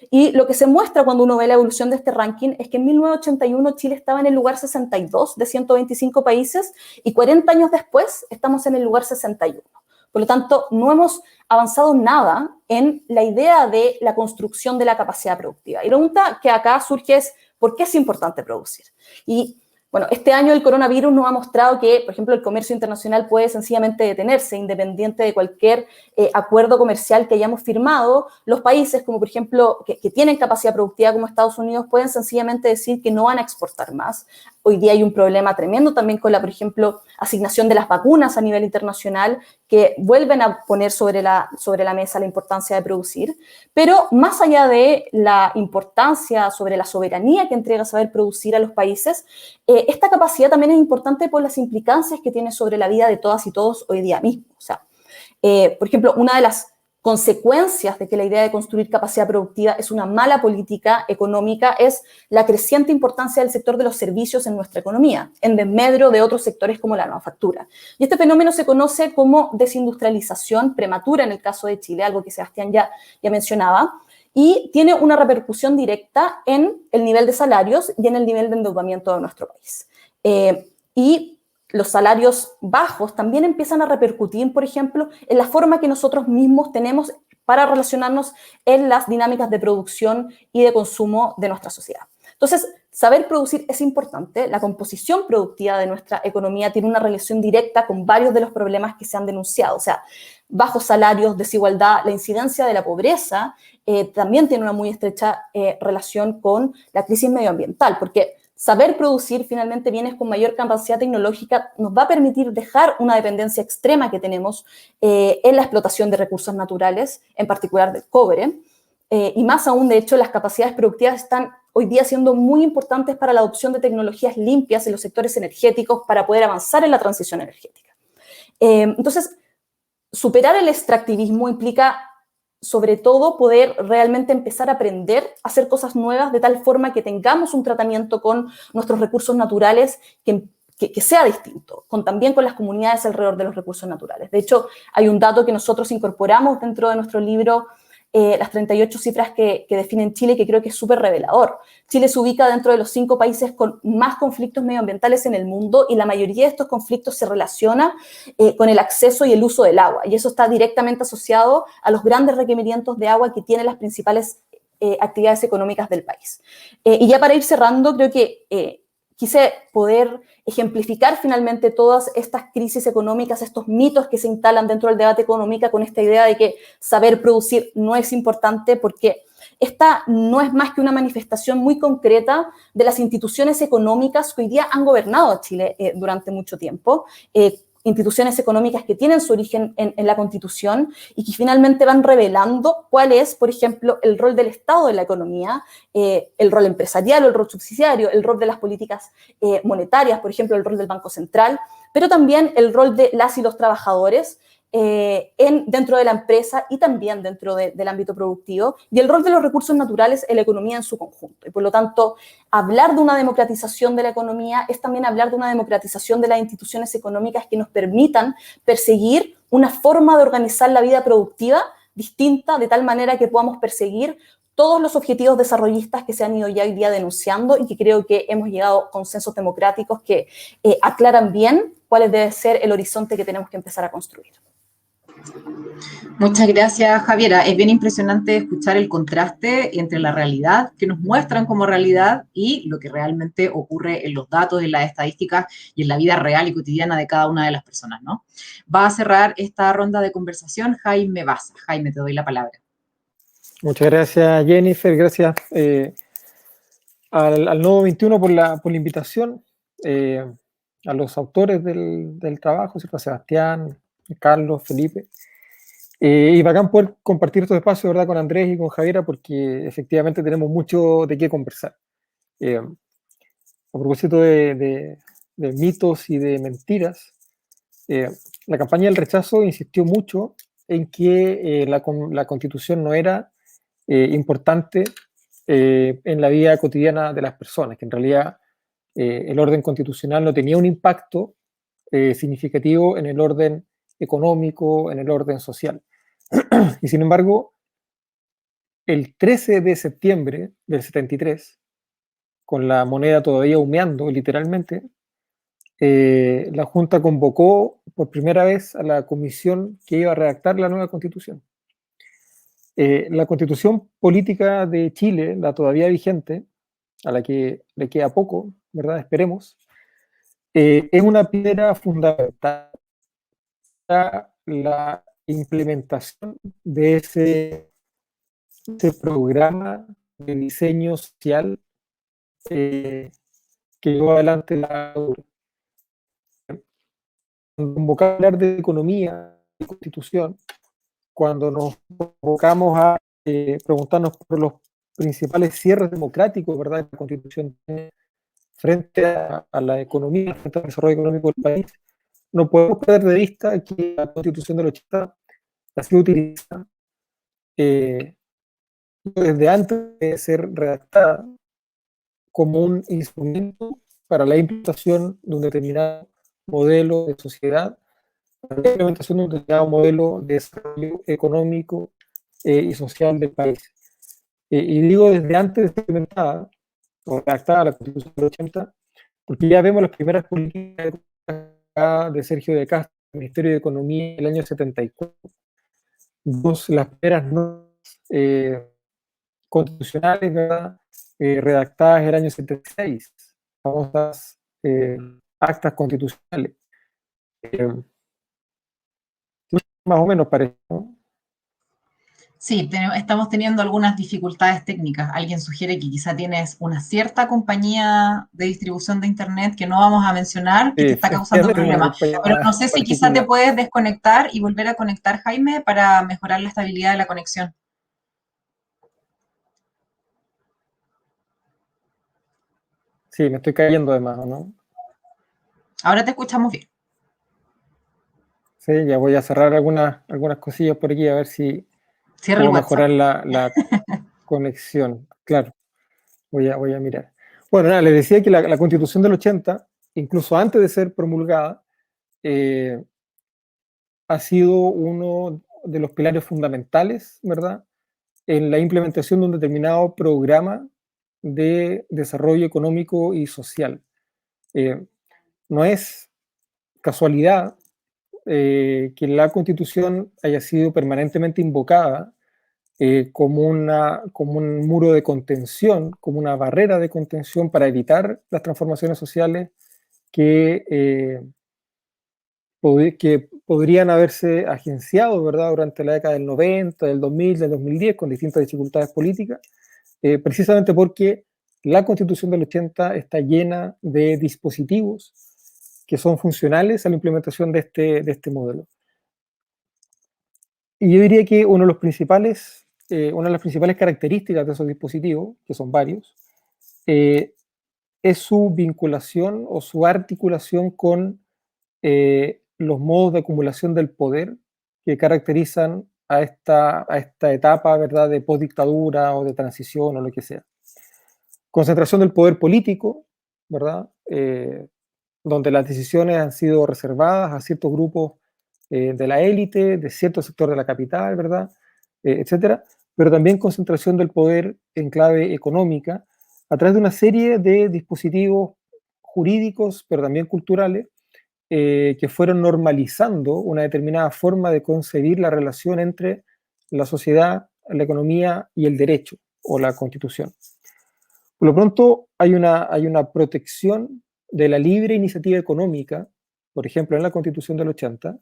Y lo que se muestra cuando uno ve la evolución de este ranking es que en 1981 Chile estaba en el lugar 62 de 125 países y 40 años después estamos en el lugar 61. Por lo tanto, no hemos avanzado nada en la idea de la construcción de la capacidad productiva. Y la pregunta que acá surge es, ¿por qué es importante producir? Y bueno, este año el coronavirus nos ha mostrado que, por ejemplo, el comercio internacional puede sencillamente detenerse, independiente de cualquier acuerdo comercial que hayamos firmado. Los países, como por ejemplo, que tienen capacidad productiva como Estados Unidos, pueden sencillamente decir que no van a exportar más. Hoy día hay un problema tremendo también con la, por ejemplo, asignación de las vacunas a nivel internacional, que vuelven a poner sobre la mesa la importancia de producir. Pero más allá de la importancia sobre la soberanía que entrega saber producir a los países, esta capacidad también es importante por las implicancias que tiene sobre la vida de todas y todos hoy día mismo. O sea, por ejemplo, una de las consecuencias de que la idea de construir capacidad productiva es una mala política económica es la creciente importancia del sector de los servicios en nuestra economía, en desmedro de otros sectores como la manufactura. Y este fenómeno se conoce como desindustrialización prematura en el caso de Chile, algo que Sebastián ya mencionaba, y tiene una repercusión directa en el nivel de salarios y en el nivel de endeudamiento de nuestro país. Y los salarios bajos también empiezan a repercutir, por ejemplo, en la forma que nosotros mismos tenemos para relacionarnos en las dinámicas de producción y de consumo de nuestra sociedad. Entonces, saber producir es importante. La composición productiva de nuestra economía tiene una relación directa con varios de los problemas que se han denunciado. O sea, bajos salarios, desigualdad, la incidencia de la pobreza también tiene una muy estrecha relación con la crisis medioambiental, porque saber producir finalmente bienes con mayor capacidad tecnológica nos va a permitir dejar una dependencia extrema que tenemos en la explotación de recursos naturales, en particular del cobre, y más aún, de hecho, las capacidades productivas están hoy día siendo muy importantes para la adopción de tecnologías limpias en los sectores energéticos para poder avanzar en la transición energética. Entonces, superar el extractivismo implica, sobre todo, poder realmente empezar a aprender a hacer cosas nuevas de tal forma que tengamos un tratamiento con nuestros recursos naturales que sea distinto, también con las comunidades alrededor de los recursos naturales. De hecho, hay un dato que nosotros incorporamos dentro de nuestro libro, las 38 cifras que definen Chile, que creo que es súper revelador. Chile se ubica dentro de los 5 países con más conflictos medioambientales en el mundo y la mayoría de estos conflictos se relaciona con el acceso y el uso del agua. Y eso está directamente asociado a los grandes requerimientos de agua que tienen las principales actividades económicas del país. Y ya para ir cerrando, creo que quise poder ejemplificar finalmente todas estas crisis económicas, estos mitos que se instalan dentro del debate económico con esta idea de que saber producir no es importante, porque esta no es más que una manifestación muy concreta de las instituciones económicas que hoy día han gobernado a Chile durante mucho tiempo, instituciones económicas que tienen su origen en la Constitución y que finalmente van revelando cuál es, por ejemplo, el rol del Estado en la economía, el rol empresarial o el rol subsidiario, el rol de las políticas monetarias, por ejemplo, el rol del Banco Central, pero también el rol de las y los trabajadores dentro de la empresa y también dentro del ámbito productivo, y el rol de los recursos naturales en la economía en su conjunto. Y por lo tanto, hablar de una democratización de la economía es también hablar de una democratización de las instituciones económicas que nos permitan perseguir una forma de organizar la vida productiva distinta, de tal manera que podamos perseguir todos los objetivos desarrollistas que se han ido ya hoy día denunciando y que creo que hemos llegado a consensos democráticos que aclaran bien cuál debe ser el horizonte que tenemos que empezar a construir. Muchas gracias, Javiera. Es bien impresionante escuchar el contraste entre la realidad que nos muestran como realidad y lo que realmente ocurre en los datos, en las estadísticas y en la vida real y cotidiana de cada una de las personas, ¿no? Va a cerrar esta ronda de conversación Jaime Baza. Jaime, te doy la palabra. Muchas gracias, Jennifer. Gracias al Nodo 21 por la invitación, a los autores del trabajo, ¿cierto? A Sebastián, Carlos, Felipe. Y bacán poder compartir estos espacios, ¿verdad?, con Andrés y con Javiera, porque efectivamente tenemos mucho de qué conversar. A propósito de mitos y de mentiras, la campaña del rechazo insistió mucho en que la Constitución no era importante en la vida cotidiana de las personas, que en realidad el orden constitucional no tenía un impacto significativo en el orden económico, en el orden social. Y sin embargo, el 13 de septiembre del 73, con la moneda todavía humeando literalmente, la Junta convocó por primera vez a la comisión que iba a redactar la nueva Constitución. La Constitución política de Chile, la todavía vigente, a la que le queda poco, ¿verdad? Esperemos, es una piedra fundamental para la implementación de ese programa de diseño social que llevó adelante la Cuando convocamos a hablar de economía y constitución, cuando nos convocamos a preguntarnos por los principales cierres democráticos, ¿verdad?, que la Constitución tiene frente a la economía, frente al desarrollo económico del país, no podemos perder de vista que la Constitución del 80 ha sido utilizada desde antes de ser redactada como un instrumento para la implementación de un determinado modelo de sociedad, para la implementación de un determinado modelo de desarrollo económico y social del país. Y digo desde antes de ser implementada o redactada la Constitución del 80, porque ya vemos las primeras políticas de Sergio de Castro, Ministerio de Economía, en el año 74. Las primeras normas constitucionales, ¿verdad?, redactadas en el año 76, famosas actas constitucionales. Más o menos parece, ¿no? Sí, estamos teniendo algunas dificultades técnicas. Alguien sugiere que quizá tienes una cierta compañía de distribución de Internet que no vamos a mencionar, que te está causando problemas. Pero no sé si quizá te puedes desconectar y volver a conectar, Jaime, para mejorar la estabilidad de la conexión. Sí, me estoy cayendo además, ¿no? Ahora te escuchamos bien. Sí, ya voy a cerrar algunas cosillas por aquí a ver si Cierra el puedo WhatsApp. mejorar la conexión. Claro, voy a mirar. Bueno, nada, les decía que la Constitución del 80, incluso antes de ser promulgada, ha sido uno de los pilares fundamentales, ¿verdad?, en la implementación de un determinado programa de desarrollo económico y social. No es casualidad que la Constitución haya sido permanentemente invocada como un muro de contención, como una barrera de contención para evitar las transformaciones sociales que podrían haberse agenciado, ¿verdad?, durante la década del 90, del 2000, del 2010, con distintas dificultades políticas, precisamente porque la Constitución del 80 está llena de dispositivos que son funcionales a la implementación de este modelo. Y yo diría que una de las principales características de esos dispositivos, que son varios, es su vinculación o su articulación con los modos de acumulación del poder que caracterizan a esta etapa, ¿verdad?, de postdictadura o de transición o lo que sea. Concentración del poder político, ¿verdad?, donde las decisiones han sido reservadas a ciertos grupos de la élite, de cierto sector de la capital, ¿verdad?, etcétera, pero también concentración del poder en clave económica a través de una serie de dispositivos jurídicos, pero también culturales, que fueron normalizando una determinada forma de concebir la relación entre la sociedad, la economía y el derecho o la constitución. Por lo pronto, hay una protección de la libre iniciativa económica, por ejemplo, en la Constitución del 80,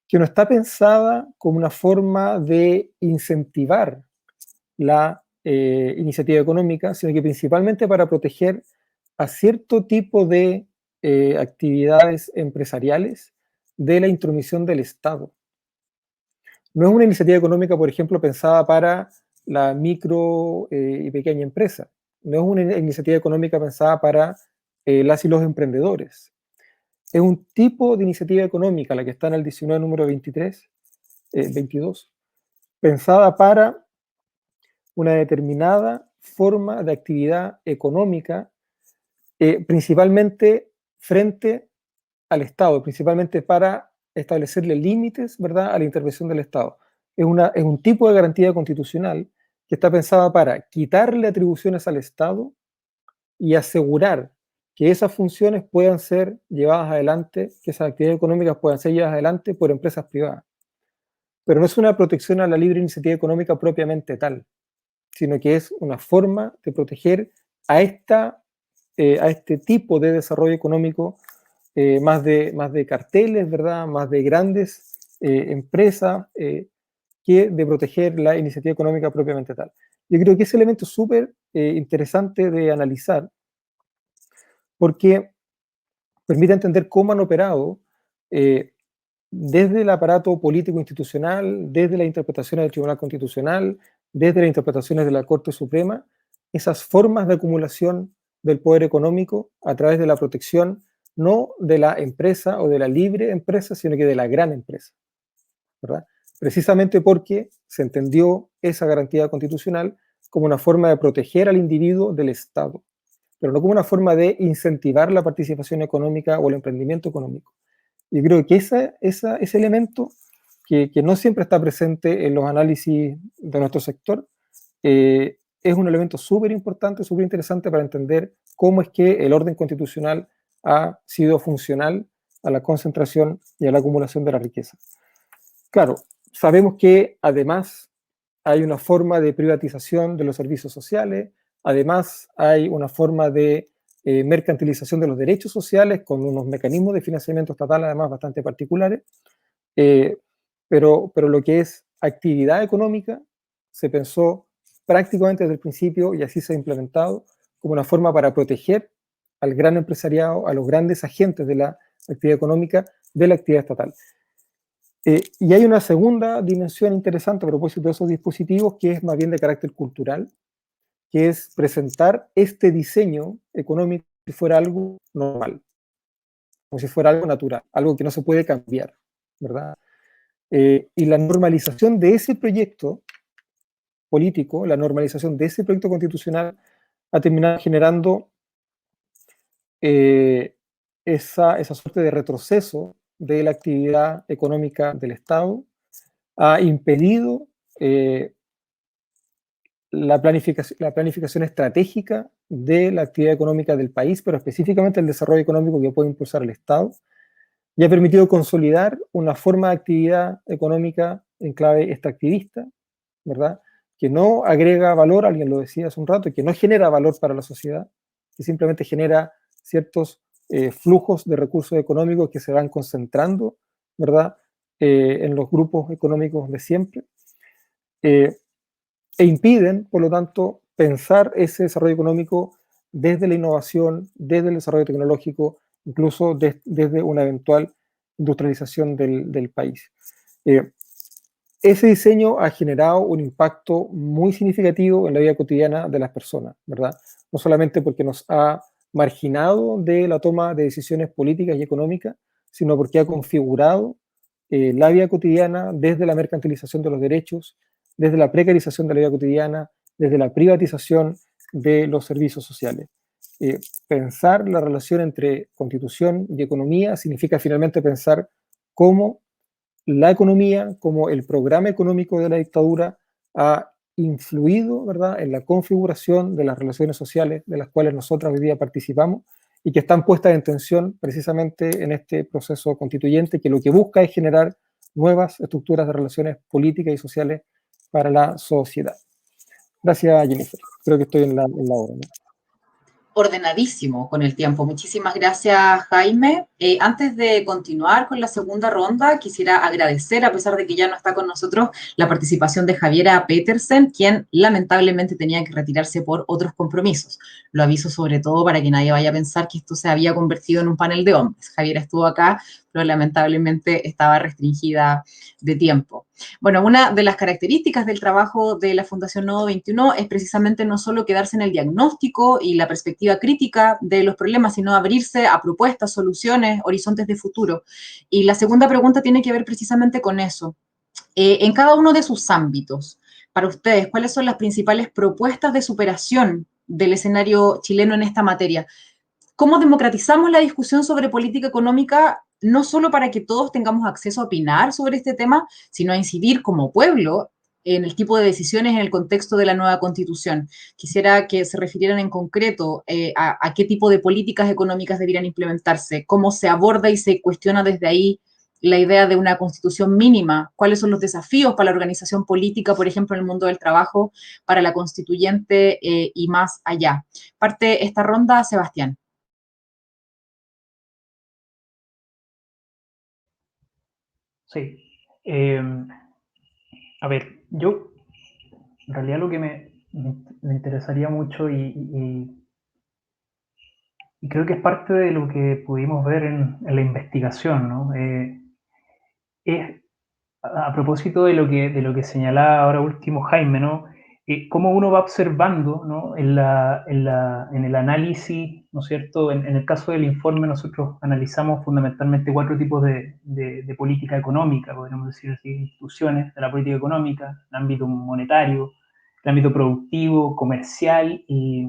que no está pensada como una forma de incentivar la iniciativa económica, sino que principalmente para proteger a cierto tipo de actividades empresariales de la intromisión del Estado. No es una iniciativa económica, por ejemplo, pensada para la micro y pequeña empresa. No es una iniciativa económica pensada para las y los emprendedores. Es un tipo de iniciativa económica, la que está en el 19 número 22, pensada para una determinada forma de actividad económica, principalmente frente al Estado, principalmente para establecerle límites, ¿verdad?, a la intervención del Estado. Es un tipo de garantía constitucional que está pensada para quitarle atribuciones al Estado y asegurar que esas funciones puedan ser llevadas adelante, que esas actividades económicas puedan ser llevadas adelante por empresas privadas. Pero no es una protección a la libre iniciativa económica propiamente tal, sino que es una forma de proteger a este tipo de desarrollo económico, más de carteles, ¿verdad?, más de grandes empresas, que de proteger la iniciativa económica propiamente tal. Yo creo que ese elemento es súper interesante de analizar, porque permite entender cómo han operado desde el aparato político institucional, desde las interpretaciones del Tribunal Constitucional, desde las interpretaciones de la Corte Suprema, esas formas de acumulación del poder económico a través de la protección no de la empresa o de la libre empresa, sino que de la gran empresa, ¿verdad? Precisamente porque se entendió esa garantía constitucional como una forma de proteger al individuo del Estado, pero no como una forma de incentivar la participación económica o el emprendimiento económico. Yo creo que ese elemento, que no siempre está presente en los análisis de nuestro sector, es un elemento súper importante, súper interesante para entender cómo es que el orden constitucional ha sido funcional a la concentración y a la acumulación de la riqueza. Claro, sabemos que además hay una forma de privatización de los servicios sociales, además hay una forma de mercantilización de los derechos sociales con unos mecanismos de financiamiento estatal además bastante particulares, pero lo que es actividad económica se pensó prácticamente desde el principio, y así se ha implementado, como una forma para proteger al gran empresariado, a los grandes agentes de la actividad económica, de la actividad estatal. Y hay una segunda dimensión interesante a propósito de esos dispositivos, que es más bien de carácter cultural, que es presentar este diseño económico como si fuera algo normal, como si fuera algo natural, algo que no se puede cambiar, ¿verdad? Y la normalización de ese proyecto político, la normalización de ese proyecto constitucional ha terminado generando esa suerte de retroceso de la actividad económica del Estado, ha impedido la planificación estratégica de la actividad económica del país, pero específicamente el desarrollo económico que puede impulsar el Estado, y ha permitido consolidar una forma de actividad económica en clave extractivista, ¿verdad?, que no agrega valor, alguien lo decía hace un rato, que no genera valor para la sociedad, que simplemente genera ciertos flujos de recursos económicos que se van concentrando, ¿verdad?, en los grupos económicos de siempre, e impiden, por lo tanto, pensar ese desarrollo económico desde la innovación, desde el desarrollo tecnológico, incluso desde una eventual industrialización del país. Ese diseño ha generado un impacto muy significativo en la vida cotidiana de las personas, ¿verdad? No solamente porque nos ha marginado de la toma de decisiones políticas y económicas, sino porque ha configurado la vida cotidiana desde la mercantilización de los derechos, desde la precarización de la vida cotidiana, desde la privatización de los servicios sociales. Pensar la relación entre constitución y economía significa finalmente pensar cómo la economía, como el programa económico de la dictadura, ha influido, ¿verdad?, en la configuración de las relaciones sociales de las cuales nosotros hoy día participamos y que están puestas en tensión precisamente en este proceso constituyente que lo que busca es generar nuevas estructuras de relaciones políticas y sociales para la sociedad. Gracias, Jennifer. Creo que estoy en la hora, ¿no? Ordenadísimo con el tiempo. Muchísimas gracias, Jaime. Antes de continuar con la segunda ronda, quisiera agradecer, a pesar de que ya no está con nosotros, la participación de Javiera Petersen, quien lamentablemente tenía que retirarse por otros compromisos. Lo aviso sobre todo para que nadie vaya a pensar que esto se había convertido en un panel de hombres. Javiera estuvo acá, pero lamentablemente estaba restringida de tiempo. Bueno, una de las características del trabajo de la Fundación Nodo 21 es precisamente no solo quedarse en el diagnóstico y la perspectiva crítica de los problemas, sino abrirse a propuestas, soluciones, horizontes de futuro. Y la segunda pregunta tiene que ver precisamente con eso. En cada uno de sus ámbitos, para ustedes, ¿cuáles son las principales propuestas de superación del escenario chileno en esta materia? ¿Cómo democratizamos la discusión sobre política económica, no solo para que todos tengamos acceso a opinar sobre este tema, sino a incidir como pueblo en el tipo de decisiones en el contexto de la nueva Constitución? Quisiera que se refirieran en concreto a qué tipo de políticas económicas deberían implementarse, cómo se aborda y se cuestiona desde ahí la idea de una constitución mínima, cuáles son los desafíos para la organización política, por ejemplo, en el mundo del trabajo, para la constituyente y más allá. Parte esta ronda, Sebastián. Sí. A ver, yo en realidad lo que me interesaría mucho y creo que es parte de lo que pudimos ver en la investigación, ¿no? Es a propósito de lo que señalaba ahora último Jaime, ¿no? Cómo uno va observando, ¿no? En el análisis, ¿no es cierto? En el caso del informe nosotros analizamos fundamentalmente 4 tipos de política económica, podríamos decir así, instituciones de la política económica: el ámbito monetario, el ámbito productivo, comercial y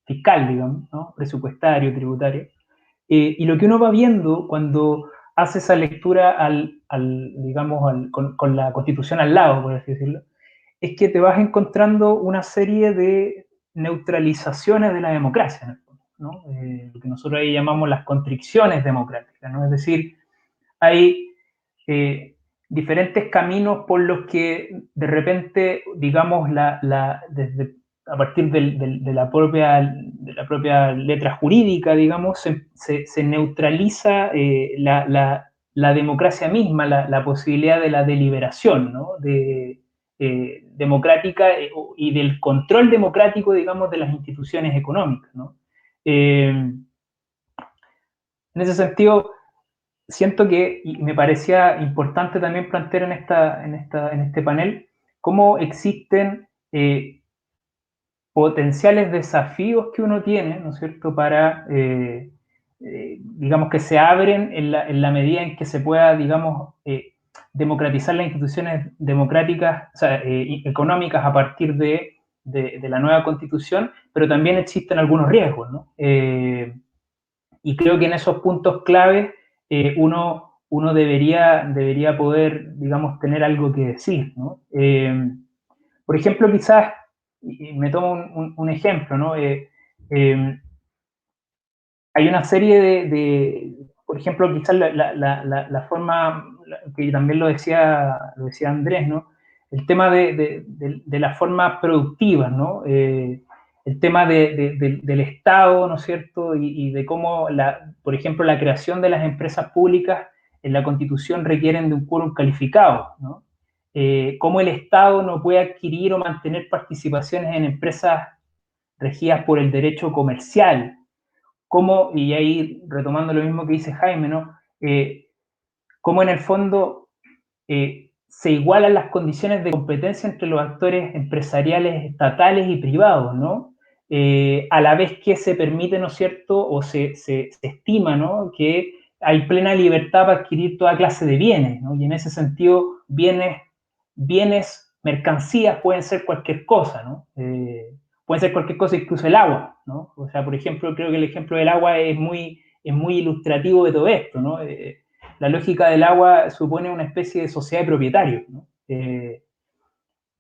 fiscal, digamos, ¿no? Presupuestario, tributario. Y lo que uno va viendo cuando hace esa lectura digamos, con la Constitución al lado, por así decirlo, es que te vas encontrando una serie de neutralizaciones de la democracia, ¿no? Lo que nosotros ahí llamamos las constricciones democráticas, ¿no? Es decir, hay diferentes caminos por los que de repente, digamos, a partir de la propia letra jurídica, digamos, se neutraliza la democracia misma, la posibilidad de la deliberación, ¿no? Democrática y del control democrático, digamos, de las instituciones económicas, ¿no? En ese sentido, siento que, y me parecía importante también plantear en este panel, cómo existen potenciales desafíos que uno tiene, ¿no es cierto?, para, digamos, que se abren en la medida en que se pueda, digamos, democratizar las instituciones democráticas, o sea, económicas a partir de la nueva Constitución, pero también existen algunos riesgos, ¿no? Y creo que en esos puntos claves uno debería poder, digamos, tener algo que decir, ¿no? Por ejemplo, quizás, y me tomo un ejemplo, ¿no? Hay una serie por ejemplo, quizás la forma, que también lo decía Andrés, ¿no? El tema de la forma productiva, ¿no? El tema del Estado, ¿no es cierto? Y de cómo, por ejemplo, la creación de las empresas públicas en la Constitución requieren de un quórum calificado, ¿no? Cómo el Estado no puede adquirir o mantener participaciones en empresas regidas por el derecho comercial. Cómo, y ahí retomando lo mismo que dice Jaime, ¿no? Cómo en el fondo se igualan las condiciones de competencia entre los actores empresariales estatales y privados, ¿no? A la vez que se permite, ¿no es cierto?, o se estima, ¿no?, que hay plena libertad para adquirir toda clase de bienes, ¿no? Y en ese sentido, bienes, mercancías pueden ser cualquier cosa, ¿no? Pueden ser cualquier cosa, incluso el agua, ¿no? O sea, por ejemplo, creo que el ejemplo del agua es muy ilustrativo de todo esto, ¿no? La lógica del agua supone una especie de sociedad de propietarios, ¿no?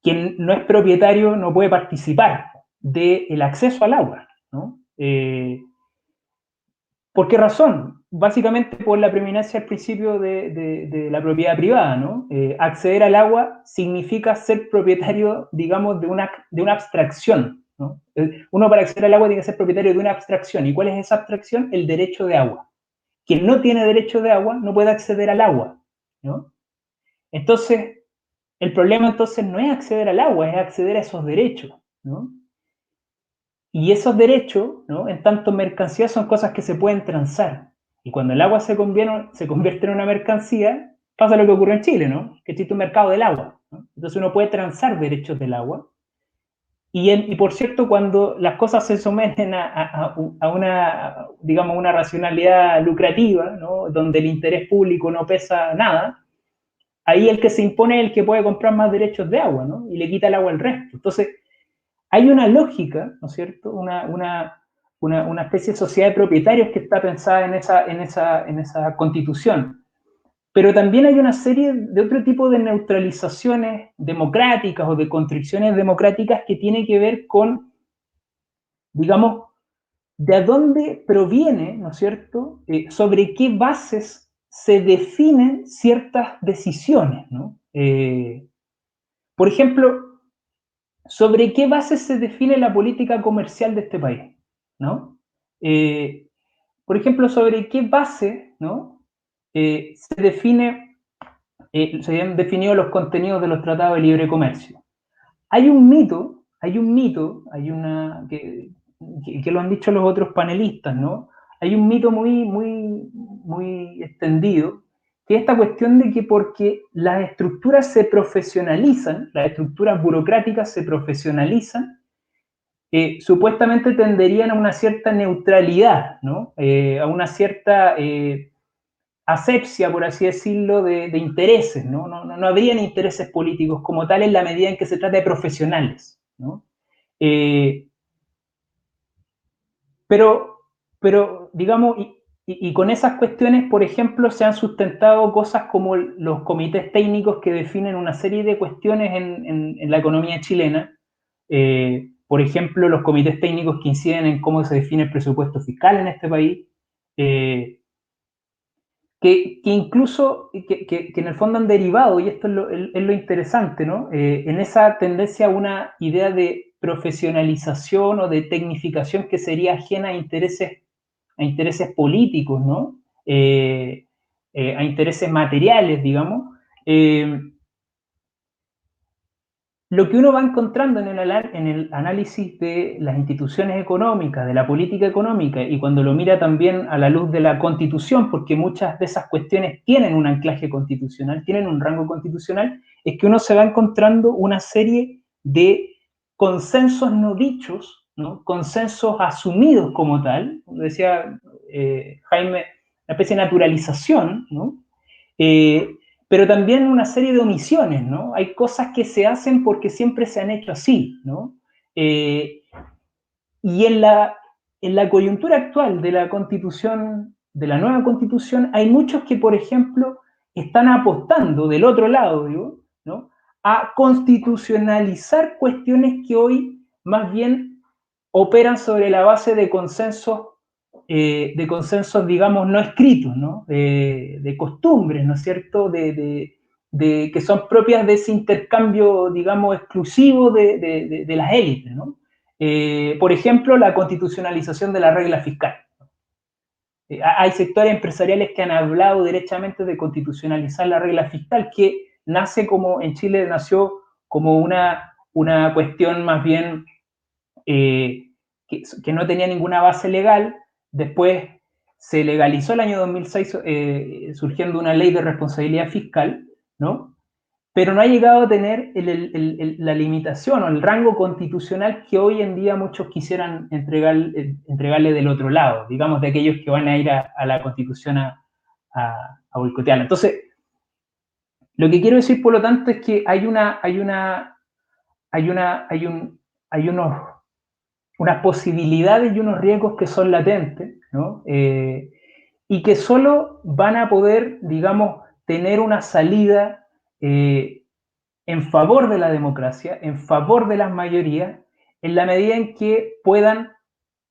quien no es propietario no puede participar del acceso al agua, ¿no? ¿Por qué razón? Básicamente por la preeminencia del principio de la propiedad privada, ¿no? Acceder al agua significa ser propietario, digamos, de una abstracción, ¿no? Uno para acceder al agua tiene que ser propietario de una abstracción. ¿Y cuál es esa abstracción? El derecho de agua. Quien no tiene derecho de agua no puede acceder al agua, ¿no? Entonces, el problema entonces no es acceder al agua, es acceder a esos derechos, ¿no? Y esos derechos, ¿no?, en tanto mercancía, son cosas que se pueden transar. Y cuando el agua se convierte en una mercancía, pasa lo que ocurre en Chile, ¿no? Que existe un mercado del agua, ¿no? Entonces uno puede transar derechos del agua. Y por cierto, cuando las cosas se someten a una, digamos, una racionalidad lucrativa, ¿no?, donde el interés público no pesa nada, ahí el que se impone es el que puede comprar más derechos de agua, ¿no? Y le quita el agua al resto. Entonces, hay una lógica, ¿no es cierto?, una especie de sociedad de propietarios que está pensada en esa constitución. Pero también hay una serie de otro tipo de neutralizaciones democráticas o de constricciones democráticas que tiene que ver con, digamos, de dónde proviene, ¿no es cierto?, sobre qué bases se definen ciertas decisiones, ¿no? Por ejemplo, ¿sobre qué bases se define la política comercial de este país? ¿No? Por ejemplo, ¿sobre qué base, ¿no?, se han definido los contenidos de los tratados de libre comercio? Hay un mito, que lo han dicho los otros panelistas, ¿no? Hay un mito muy extendido, que es esta cuestión de que porque las estructuras se profesionalizan, las estructuras burocráticas se profesionalizan, supuestamente tenderían a una cierta neutralidad, ¿no? A una cierta asepsia, por así decirlo, de intereses, ¿no? No habrían intereses políticos como tal en la medida en que se trata de profesionales, ¿no? Pero digamos, y con esas cuestiones, por ejemplo, se han sustentado cosas como los comités técnicos que definen una serie de cuestiones en la economía chilena. Por ejemplo, los comités técnicos que inciden en cómo se define el presupuesto fiscal en este país, que incluso, que en el fondo han derivado, y esto es lo interesante, ¿no?, en esa tendencia a una idea de profesionalización o de tecnificación que sería ajena a intereses políticos, ¿no? A intereses materiales, digamos. Lo que uno va encontrando en el análisis de las instituciones económicas, de la política económica, y cuando lo mira también a la luz de la Constitución, porque muchas de esas cuestiones tienen un anclaje constitucional, tienen un rango constitucional, es que uno se va encontrando una serie de consensos no dichos, ¿no?, consensos asumidos como tal, como decía Jaime, una especie de naturalización, ¿no?, pero también una serie de omisiones, ¿no? Hay cosas que se hacen porque siempre se han hecho así, ¿no? Y en la coyuntura actual de la Constitución, de la nueva Constitución, hay muchos que, por ejemplo, están apostando del otro lado, digo, ¿no?, a constitucionalizar cuestiones que hoy más bien operan sobre la base de consensos, digamos, no escritos, ¿no?, de costumbres, ¿no es cierto?, que son propias de ese intercambio, digamos, exclusivo de las élites, ¿no? Por ejemplo, la constitucionalización de la regla fiscal. Hay sectores empresariales que han hablado derechamente de constitucionalizar la regla fiscal, que nace como, en Chile nació como una cuestión más bien que no tenía ninguna base legal. Después se legalizó el año 2006, surgiendo una ley de responsabilidad fiscal, ¿no? Pero no ha llegado a tener la limitación o el rango constitucional que hoy en día muchos quisieran entregarle del otro lado, digamos, de aquellos que van a ir a la Constitución a boicotearla. Entonces, lo que quiero decir, por lo tanto, es que hay unas posibilidades y unos riesgos que son latentes, ¿no? Y que solo van a poder, digamos, tener una salida en favor de la democracia, en favor de las mayorías, en la medida en que puedan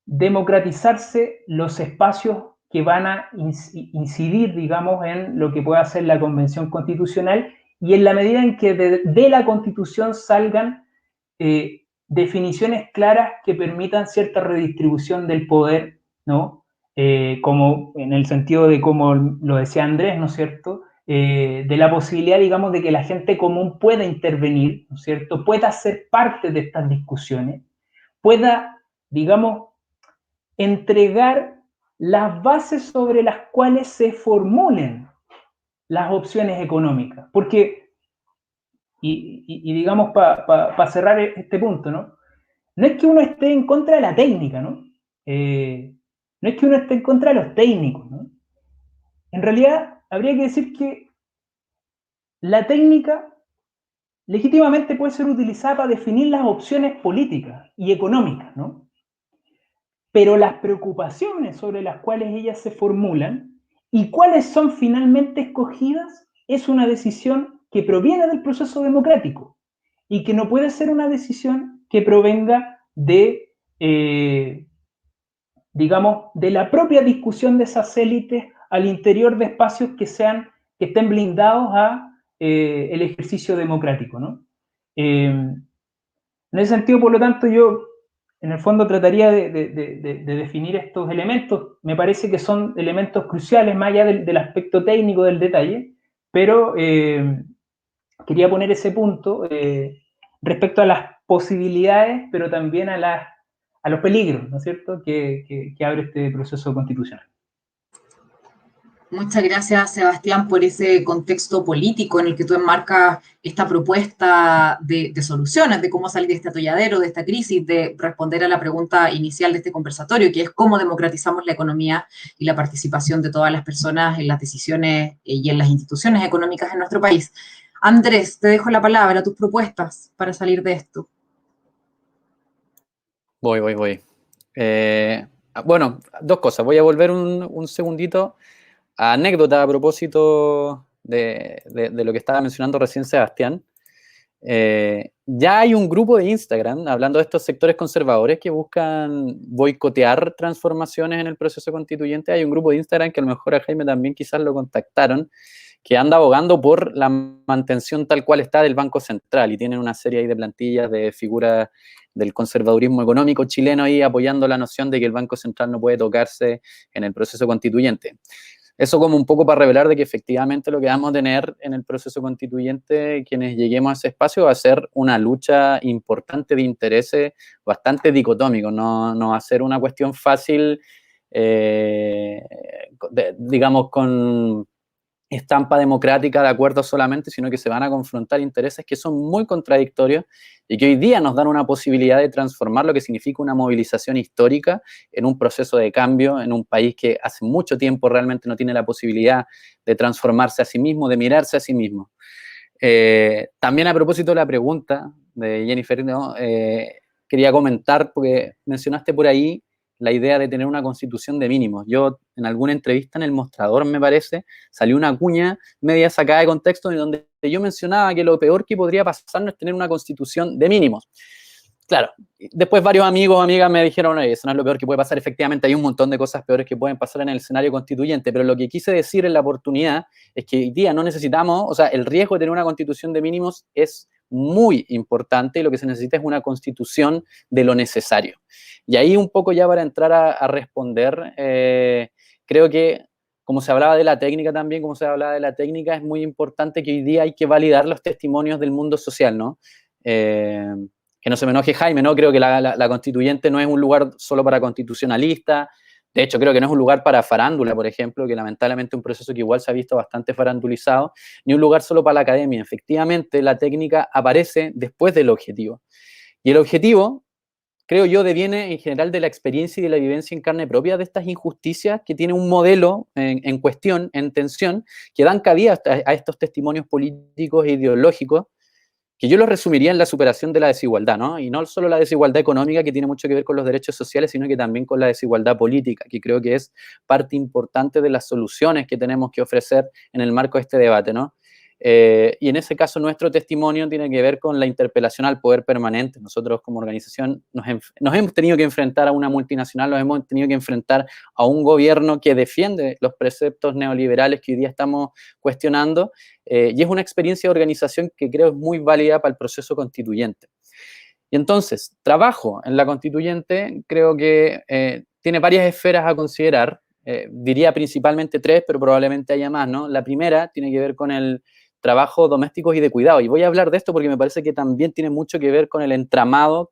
democratizarse los espacios que van a incidir, digamos, en lo que pueda ser la Convención Constitucional, y en la medida en que de la Constitución salgan definiciones claras que permitan cierta redistribución del poder, ¿no? Como en el sentido de, como lo decía Andrés, ¿no es cierto?, de la posibilidad, digamos, de que la gente común pueda intervenir, ¿no es cierto?, pueda ser parte de estas discusiones, pueda, digamos, entregar las bases sobre las cuales se formulen las opciones económicas. Porque, y digamos, para cerrar este punto, ¿no? No es que uno esté en contra de la técnica, ¿no? No es que uno esté en contra de los técnicos, ¿no? En realidad, habría que decir que la técnica legítimamente puede ser utilizada para definir las opciones políticas y económicas, ¿no? Pero las preocupaciones sobre las cuales ellas se formulan y cuáles son finalmente escogidas es una decisión que proviene del proceso democrático y que no puede ser una decisión que provenga de, digamos, de la propia discusión de esas élites al interior de espacios que estén blindados a el ejercicio democrático, ¿no? En ese sentido, por lo tanto, yo en el fondo trataría de definir estos elementos. Me parece que son elementos cruciales, más allá del aspecto técnico, del detalle, pero quería poner ese punto respecto a las posibilidades, pero también a los peligros, ¿no es cierto?, que abre este proceso constitucional. Muchas gracias, Sebastián, por ese contexto político en el que tú enmarcas esta propuesta de soluciones, de cómo salir de este atolladero, de esta crisis, de responder a la pregunta inicial de este conversatorio, que es cómo democratizamos la economía y la participación de todas las personas en las decisiones y en las instituciones económicas en nuestro país. Andrés, te dejo la palabra, tus propuestas para salir de esto. Voy. Bueno, dos cosas. Voy a volver un segundito a anécdota a propósito de lo que estaba mencionando recién Sebastián. Ya hay un grupo de Instagram, hablando de estos sectores conservadores que buscan boicotear transformaciones en el proceso constituyente. Hay un grupo de Instagram que a lo mejor a Jaime también quizás lo contactaron, que anda abogando por la mantención tal cual está del Banco Central, y tienen una serie ahí de plantillas de figuras del conservadurismo económico chileno ahí apoyando la noción de que el Banco Central no puede tocarse en el proceso constituyente. Eso como un poco para revelar de que efectivamente lo que vamos a tener en el proceso constituyente, quienes lleguemos a ese espacio, va a ser una lucha importante de intereses bastante dicotómicos, no va a ser una cuestión fácil, digamos, con estampa democrática de acuerdo solamente, sino que se van a confrontar intereses que son muy contradictorios y que hoy día nos dan una posibilidad de transformar lo que significa una movilización histórica en un proceso de cambio en un país que hace mucho tiempo realmente no tiene la posibilidad de transformarse a sí mismo, de mirarse a sí mismo. También a propósito de la pregunta de Jennifer, ¿no? Quería comentar, porque mencionaste por ahí la idea de tener una constitución de mínimos. Yo, en alguna entrevista en El Mostrador, me parece, salió una cuña media sacada de contexto en donde yo mencionaba que lo peor que podría pasarnos es tener una constitución de mínimos. Claro, después varios amigos o amigas me dijeron, oye, eso no es lo peor que puede pasar. Efectivamente, hay un montón de cosas peores que pueden pasar en el escenario constituyente, pero lo que quise decir en la oportunidad es que hoy día no necesitamos, o sea, el riesgo de tener una constitución de mínimos es muy importante y lo que se necesita es una constitución de lo necesario. Y ahí un poco ya para entrar a responder, creo que como se hablaba de la técnica también, como se hablaba de la técnica, es muy importante que hoy día hay que validar los testimonios del mundo social, ¿no? Que no se me enoje Jaime, ¿no? Creo que la constituyente no es un lugar solo para constitucionalistas. De hecho, creo que no es un lugar para farándula, por ejemplo, que lamentablemente es un proceso que igual se ha visto bastante farandulizado, ni un lugar solo para la academia. Efectivamente, la técnica aparece después del objetivo. Y el objetivo, creo yo, deviene en general de la experiencia y de la vivencia en carne propia de estas injusticias que tiene un modelo en cuestión, en tensión, que dan cabida a estos testimonios políticos e ideológicos, que yo los resumiría en la superación de la desigualdad, ¿no? Y no solo la desigualdad económica, que tiene mucho que ver con los derechos sociales, sino que también con la desigualdad política, que creo que es parte importante de las soluciones que tenemos que ofrecer en el marco de este debate, ¿no? Y en ese caso nuestro testimonio tiene que ver con la interpelación al poder permanente. Nosotros como organización nos hemos tenido que enfrentar a una multinacional, nos hemos tenido que enfrentar a un gobierno que defiende los preceptos neoliberales que hoy día estamos cuestionando, y es una experiencia de organización que creo es muy válida para el proceso constituyente. Y entonces, trabajo en la constituyente creo que tiene varias esferas a considerar, diría principalmente 3, pero probablemente haya más, ¿no? La primera tiene que ver con el trabajo domésticos y de cuidado, y voy a hablar de esto porque me parece que también tiene mucho que ver con el entramado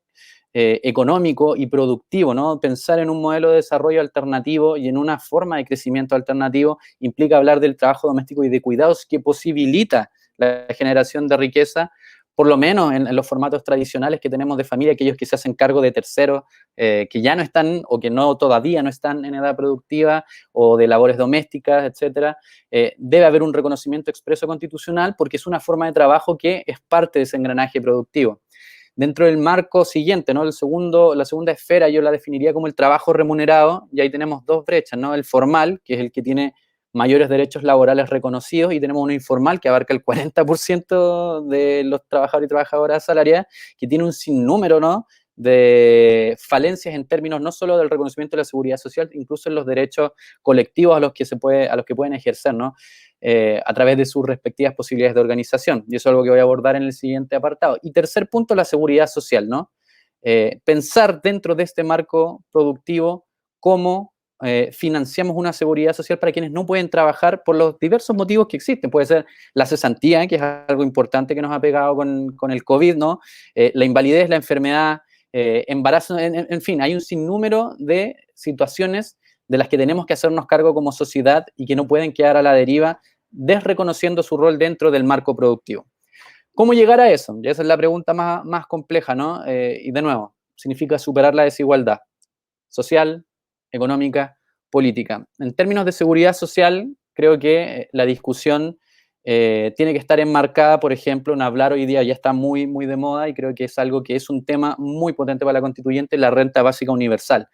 económico y productivo, ¿no? Pensar en un modelo de desarrollo alternativo y en una forma de crecimiento alternativo implica hablar del trabajo doméstico y de cuidados que posibilita la generación de riqueza, por lo menos en los formatos tradicionales que tenemos de familia, aquellos que se hacen cargo de terceros que ya no están o que no todavía no están en edad productiva o de labores domésticas, etcétera. Debe haber un reconocimiento expreso constitucional porque es una forma de trabajo que es parte de ese engranaje productivo. Dentro del marco siguiente, ¿no? La segunda esfera yo la definiría como el trabajo remunerado, y ahí tenemos 2 brechas, ¿no? El formal, que es el que tiene mayores derechos laborales reconocidos, y tenemos uno informal que abarca el 40% de los trabajadores y trabajadoras asalariadas, que tiene un sinnúmero, ¿no?, de falencias en términos no solo del reconocimiento de la seguridad social, incluso en los derechos colectivos a los que pueden ejercer, ¿no? A través de sus respectivas posibilidades de organización. Y eso es algo que voy a abordar en el siguiente apartado. Y tercer punto, la seguridad social, ¿no? Pensar dentro de este marco productivo cómo financiamos una seguridad social para quienes no pueden trabajar por los diversos motivos que existen. Puede ser la cesantía, que es algo importante que nos ha pegado con el COVID, ¿no? La invalidez, la enfermedad, embarazo, en fin, hay un sinnúmero de situaciones de las que tenemos que hacernos cargo como sociedad y que no pueden quedar a la deriva, desreconociendo su rol dentro del marco productivo. ¿Cómo llegar a eso? Y esa es la pregunta más compleja, ¿no? Y de nuevo, significa superar la desigualdad social, económica, política. En términos de seguridad social, creo que la discusión tiene que estar enmarcada, por ejemplo, en hablar hoy día, ya está muy, muy de moda, y creo que es algo que es un tema muy potente para la constituyente, la renta básica universal.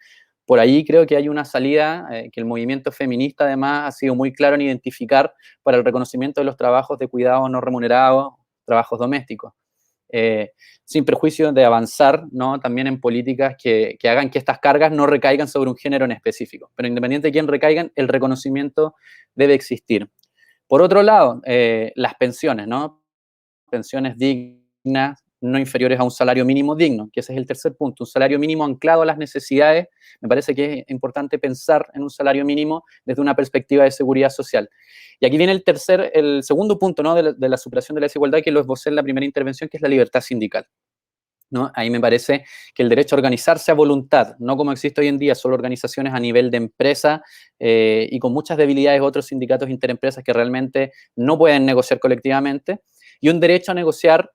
Por ahí creo que hay una salida que el movimiento feminista además ha sido muy claro en identificar para el reconocimiento de los trabajos de cuidados no remunerados, trabajos domésticos. Sin perjuicio de avanzar, ¿no?, también en políticas que hagan que estas cargas no recaigan sobre un género en específico. Pero independiente de quién recaigan, el reconocimiento debe existir. Por otro lado, las pensiones, ¿no? Pensiones dignas, no inferiores a un salario mínimo digno, que ese es el tercer punto, un salario mínimo anclado a las necesidades. Me parece que es importante pensar en un salario mínimo desde una perspectiva de seguridad social. Y aquí viene el segundo punto, ¿no?, de la superación de la desigualdad, que lo esbocé en la primera intervención, que es la libertad sindical, ¿no? Ahí me parece que el derecho a organizarse a voluntad, no como existe hoy en día, solo organizaciones a nivel de empresa y con muchas debilidades otros sindicatos interempresas que realmente no pueden negociar colectivamente, y un derecho a negociar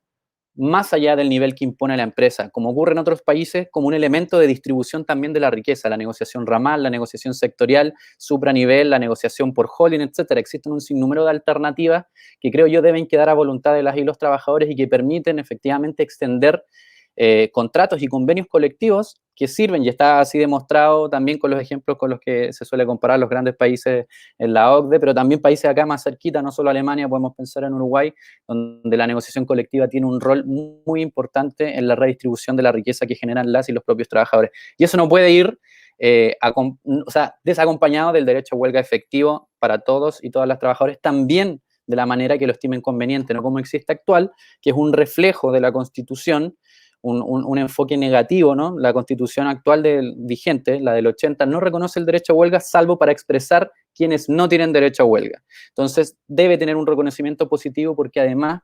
más allá del nivel que impone la empresa, como ocurre en otros países, como un elemento de distribución también de la riqueza, la negociación ramal, la negociación sectorial, supranivel, la negociación por holding, etcétera. Existen un sinnúmero de alternativas que creo yo deben quedar a voluntad de las y los trabajadores y que permiten efectivamente extender contratos y convenios colectivos que sirven, y está así demostrado también con los ejemplos con los que se suele comparar los grandes países en la OCDE, pero también países acá más cerquita, no solo Alemania, podemos pensar en Uruguay, donde la negociación colectiva tiene un rol muy importante en la redistribución de la riqueza que generan las y los propios trabajadores. Y eso no puede ir desacompañado del derecho a huelga efectivo para todos y todas las trabajadores, también de la manera que lo estimen conveniente, no como existe actual, que es un reflejo de la Constitución, un enfoque negativo, ¿no? La Constitución actual vigente, la del 80, no reconoce el derecho a huelga salvo para expresar quienes no tienen derecho a huelga. Entonces, debe tener un reconocimiento positivo porque además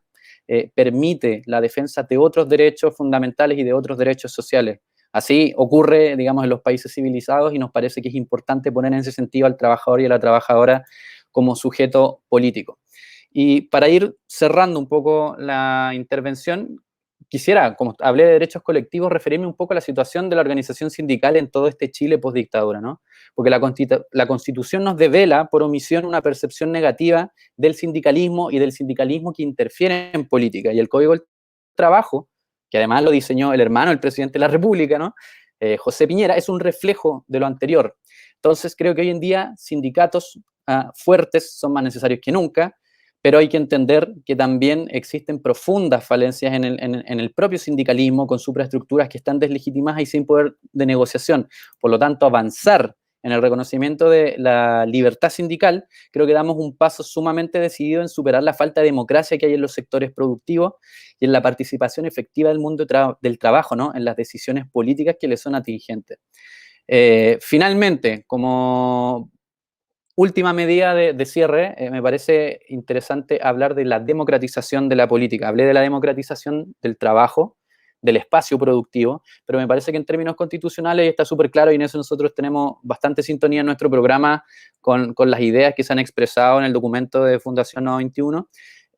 permite la defensa de otros derechos fundamentales y de otros derechos sociales. Así ocurre, digamos, en los países civilizados, y nos parece que es importante poner en ese sentido al trabajador y a la trabajadora como sujeto político. Y para ir cerrando un poco la intervención, quisiera, como hablé de derechos colectivos, referirme un poco a la situación de la organización sindical en todo este Chile postdictadura, ¿no? Porque la Constitución nos devela por omisión una percepción negativa del sindicalismo y del sindicalismo que interfiere en política. Y el Código del Trabajo, que además lo diseñó el hermano del presidente de la República, ¿no?, José Piñera, es un reflejo de lo anterior. Entonces creo que hoy en día sindicatos fuertes son más necesarios que nunca, pero hay que entender que también existen profundas falencias en el propio sindicalismo, con superestructuras que están deslegitimadas y sin poder de negociación. Por lo tanto, avanzar en el reconocimiento de la libertad sindical, creo que damos un paso sumamente decidido en superar la falta de democracia que hay en los sectores productivos y en la participación efectiva del mundo del trabajo, ¿no? En las decisiones políticas que le son atingentes. Finalmente, como última medida de cierre, me parece interesante hablar de la democratización de la política. Hablé de la democratización del trabajo, del espacio productivo, pero me parece que en términos constitucionales está súper claro y en eso nosotros tenemos bastante sintonía en nuestro programa con las ideas que se han expresado en el documento de Fundación Nodo 21,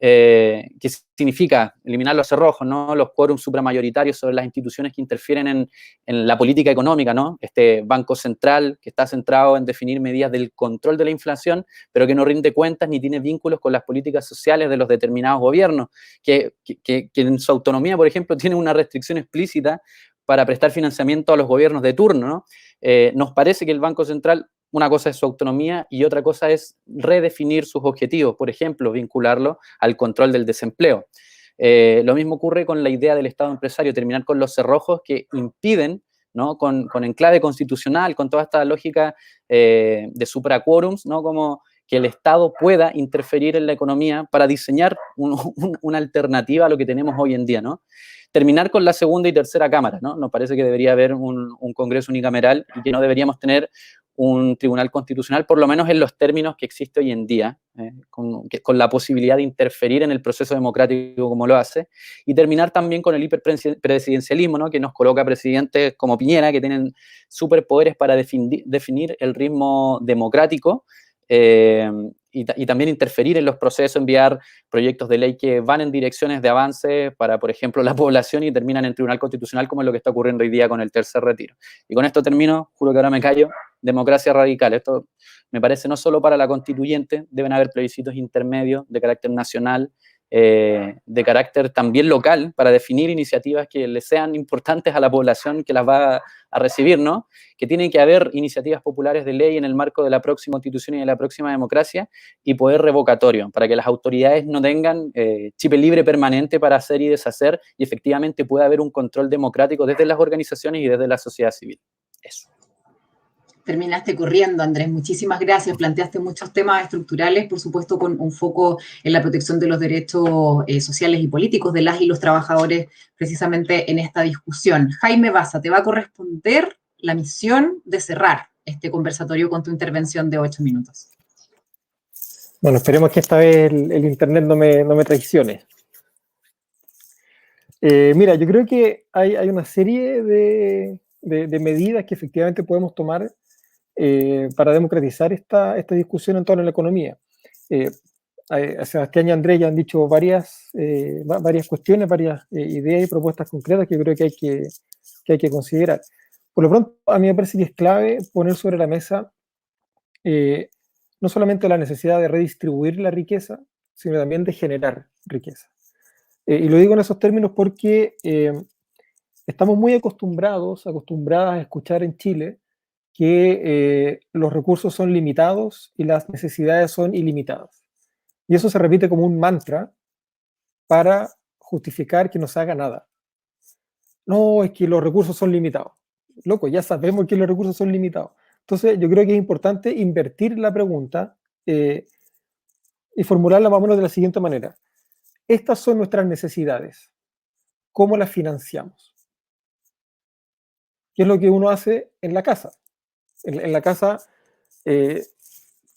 que significa eliminar los cerrojos, ¿no? Los quórums supramayoritarios sobre las instituciones que interfieren en la política económica, ¿no? Este Banco Central que está centrado en definir medidas del control de la inflación, pero que no rinde cuentas ni tiene vínculos con las políticas sociales de los determinados gobiernos, que en su autonomía, por ejemplo, tiene una restricción explícita para prestar financiamiento a los gobiernos de turno, ¿no? Nos parece que el Banco Central, una cosa es su autonomía y otra cosa es redefinir sus objetivos, por ejemplo, vincularlo al control del desempleo. Lo mismo ocurre con la idea del Estado empresario, terminar con los cerrojos que impiden, ¿no? Con enclave constitucional, con toda esta lógica de supraquórums, ¿no? Como que el Estado pueda interferir en la economía para diseñar una alternativa a lo que tenemos hoy en día, ¿no? Terminar con la segunda y tercera cámara, ¿no? Nos parece que debería haber un Congreso unicameral y que no deberíamos tener un tribunal constitucional, por lo menos en los términos que existe hoy en día, con la posibilidad de interferir en el proceso democrático como lo hace, y terminar también con el hiperpresidencialismo, ¿no? Que nos coloca presidentes como Piñera, que tienen superpoderes para definir el ritmo democrático, y también interferir en los procesos, enviar proyectos de ley que van en direcciones de avance para, por ejemplo, la población y terminan en Tribunal Constitucional, como es lo que está ocurriendo hoy día con el tercer retiro. Y con esto termino, juro que ahora me callo. Democracia radical. Esto me parece no solo para la constituyente, deben haber plebiscitos intermedios de carácter nacional, de carácter también local, para definir iniciativas que le sean importantes a la población que las va a recibir, ¿no? Que tienen que haber iniciativas populares de ley en el marco de la próxima constitución y de la próxima democracia y poder revocatorio, para que las autoridades no tengan chip libre permanente para hacer y deshacer y efectivamente pueda haber un control democrático desde las organizaciones y desde la sociedad civil. Eso. Terminaste corriendo, Andrés. Muchísimas gracias. Planteaste muchos temas estructurales, por supuesto, con un foco en la protección de los derechos sociales y políticos de las y los trabajadores, precisamente en esta discusión. Jaime Baza, te va a corresponder la misión de cerrar este conversatorio con tu intervención de 8 minutos. Bueno, esperemos que esta vez el internet no me traicione. Mira, yo creo que hay una serie de medidas que efectivamente podemos tomar para democratizar esta discusión en torno a la economía. Sebastián y Andrés ya han dicho varias cuestiones, varias ideas y propuestas concretas que yo creo que hay que considerar. Por lo pronto, a mí me parece que es clave poner sobre la mesa no solamente la necesidad de redistribuir la riqueza, sino también de generar riqueza. Y lo digo en esos términos porque estamos muy acostumbradas a escuchar en Chile que los recursos son limitados y las necesidades son ilimitadas. Y eso se repite como un mantra para justificar que no se haga nada. No, es que los recursos son limitados. Loco, ya sabemos que los recursos son limitados. Entonces, yo creo que es importante invertir la pregunta y formularla más o menos de la siguiente manera. Estas son nuestras necesidades. ¿Cómo las financiamos? ¿Qué es lo que uno hace en la casa? En la casa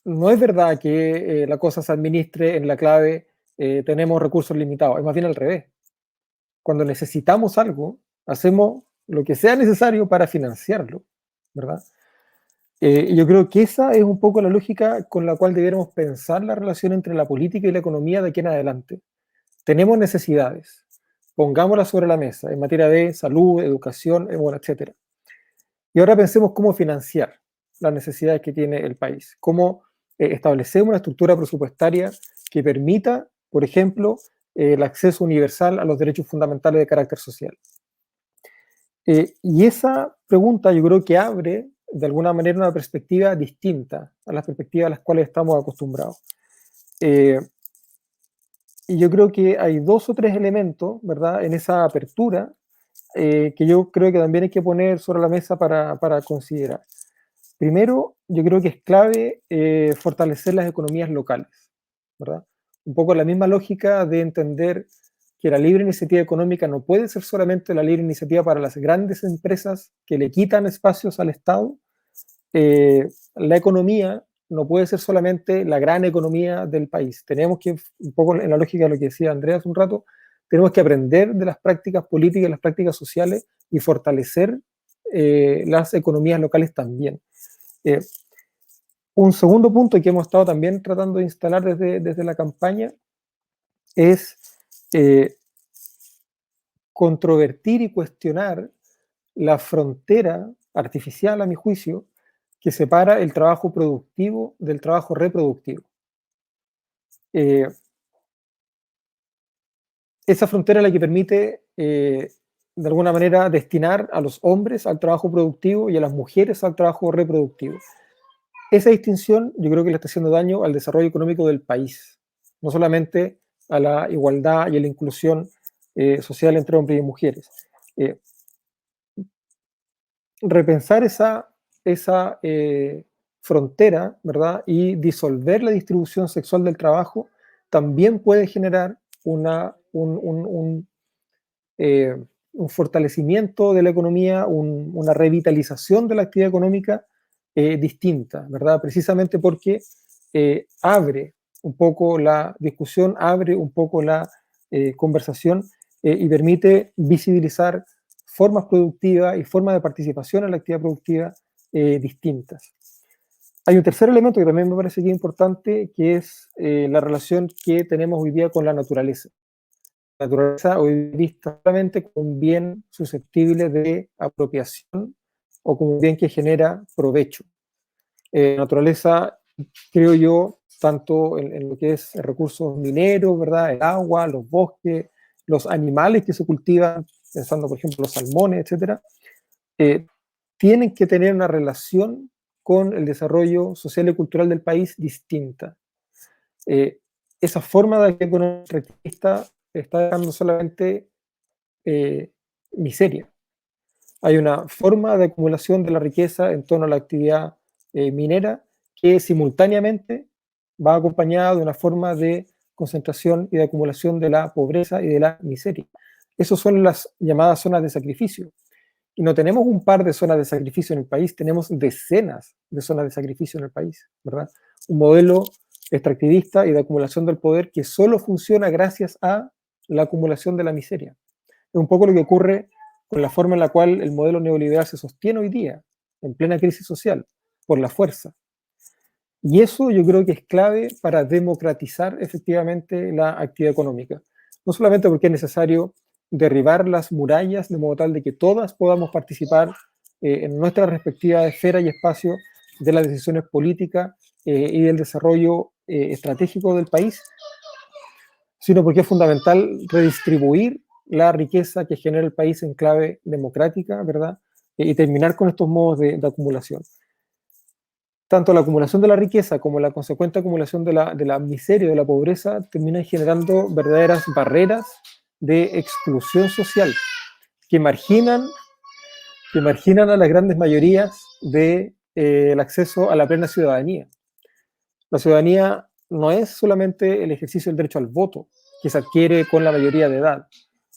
no es verdad que la cosa se administre en la clave tenemos recursos limitados, es más bien al revés. Cuando necesitamos algo, hacemos lo que sea necesario para financiarlo, ¿verdad? Y yo creo que esa es un poco la lógica con la cual debiéramos pensar la relación entre la política y la economía de aquí en adelante. Tenemos necesidades, pongámoslas sobre la mesa en materia de salud, educación, bueno, etc. Y ahora pensemos cómo financiar las necesidades que tiene el país, cómo establecemos una estructura presupuestaria que permita, por ejemplo, el acceso universal a los derechos fundamentales de carácter social. Y esa pregunta yo creo que abre de alguna manera una perspectiva distinta a las perspectivas a las cuales estamos acostumbrados. Y yo creo que hay 2 o 3 elementos, ¿verdad?, en esa apertura que yo creo que también hay que poner sobre la mesa para considerar. Primero, yo creo que es clave fortalecer las economías locales, ¿verdad? Un poco la misma lógica de entender que la libre iniciativa económica no puede ser solamente la libre iniciativa para las grandes empresas que le quitan espacios al Estado. La economía no puede ser solamente la gran economía del país. Tenemos que, un poco en la lógica de lo que decía Andrea hace un rato, tenemos que aprender de las prácticas políticas, las prácticas sociales y fortalecer las economías locales también. Un segundo punto que hemos estado también tratando de instalar desde la campaña es controvertir y cuestionar la frontera artificial, a mi juicio, que separa el trabajo productivo del trabajo reproductivo. Esa frontera es la que permite, de alguna manera, destinar a los hombres al trabajo productivo y a las mujeres al trabajo reproductivo. Esa distinción yo creo que le está haciendo daño al desarrollo económico del país, no solamente a la igualdad y a la inclusión social entre hombres y mujeres. Repensar esa frontera, ¿verdad?, y disolver la distribución sexual del trabajo también puede generar un fortalecimiento de la economía, una revitalización de la actividad económica distinta, ¿verdad? Precisamente porque abre un poco la discusión, abre un poco la conversación y permite visibilizar formas productivas y formas de participación en la actividad productiva distintas. Hay un tercer elemento que también me parece que es importante, que es la relación que tenemos hoy día con la naturaleza. La naturaleza hoy vista solamente como un bien susceptible de apropiación o como un bien que genera provecho. La naturaleza, creo yo, tanto en lo que es recursos mineros, ¿verdad?, el agua, los bosques, los animales que se cultivan, pensando por ejemplo los salmones, etcétera, tienen que tener una relación con el desarrollo social y cultural del país distinta. Esa forma de economía extractivista está dejando solamente miseria. Hay una forma de acumulación de la riqueza en torno a la actividad minera que simultáneamente va acompañada de una forma de concentración y de acumulación de la pobreza y de la miseria. Esas son las llamadas zonas de sacrificio. Y no tenemos un par de zonas de sacrificio en el país, tenemos decenas de zonas de sacrificio en el país, ¿verdad? Un modelo extractivista y de acumulación del poder que solo funciona gracias a la acumulación de la miseria. Es un poco lo que ocurre con la forma en la cual el modelo neoliberal se sostiene hoy día, en plena crisis social, por la fuerza. Y eso yo creo que es clave para democratizar efectivamente la actividad económica. No solamente porque es necesario derribar las murallas de modo tal de que todas podamos participar en nuestra respectiva esfera y espacio de las decisiones políticas y del desarrollo estratégico del país, sino porque es fundamental redistribuir la riqueza que genera el país en clave democrática, ¿verdad? Y terminar con estos modos de acumulación. Tanto la acumulación de la riqueza como la consecuente acumulación de la miseria y de la pobreza terminan generando verdaderas barreras de exclusión social que marginan a las grandes mayorías del acceso a la plena ciudadanía. La ciudadanía no es solamente el ejercicio del derecho al voto, que se adquiere con la mayoría de edad.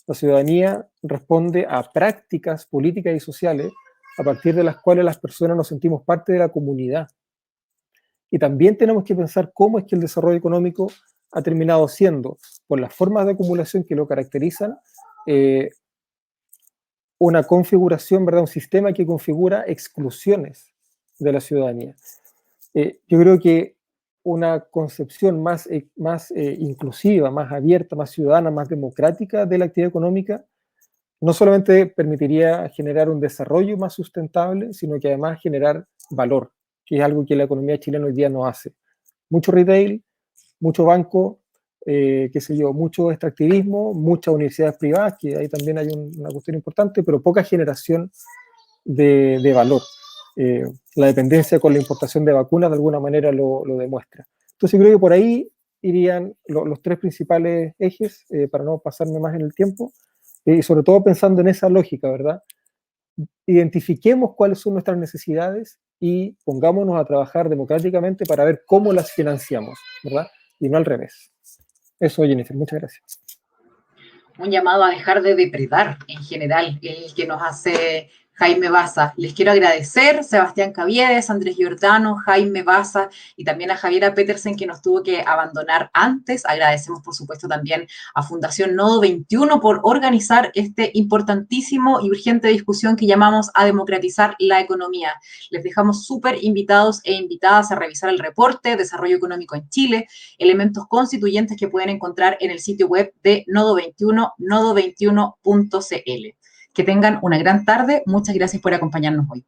La ciudadanía responde a prácticas políticas y sociales a partir de las cuales las personas nos sentimos parte de la comunidad. Y también tenemos que pensar cómo es que el desarrollo económico ha terminado siendo, por las formas de acumulación que lo caracterizan, una configuración, ¿verdad? Un sistema que configura exclusiones de la ciudadanía. Yo creo que una concepción más inclusiva, más abierta, más ciudadana, más democrática de la actividad económica, no solamente permitiría generar un desarrollo más sustentable, sino que además generar valor, que es algo que la economía chilena hoy día no hace. Mucho retail, mucho banco, qué sé yo, mucho extractivismo, muchas universidades privadas, que ahí también hay una cuestión importante, pero poca generación de valor. La dependencia con la importación de vacunas de alguna manera lo demuestra. Entonces creo que por ahí irían los tres principales ejes, para no pasarme más en el tiempo, y sobre todo pensando en esa lógica, ¿verdad? Identifiquemos cuáles son nuestras necesidades y pongámonos a trabajar democráticamente para ver cómo las financiamos, ¿verdad? Y no al revés. Eso, Jennifer, muchas gracias. Un llamado a dejar de depredar en general, el que nos hace Jaime Baza. Les quiero agradecer, Sebastián Caviedes, Andrés Giordano, Jaime Baza y también a Javiera Petersen, que nos tuvo que abandonar antes. Agradecemos, por supuesto, también a Fundación Nodo 21 por organizar este importantísimo y urgente discusión que llamamos a democratizar la economía. Les dejamos súper invitados e invitadas a revisar el reporte Desarrollo Económico en Chile, elementos constituyentes que pueden encontrar en el sitio web de Nodo 21, nodo21.cl. Que tengan una gran tarde. Muchas gracias por acompañarnos hoy.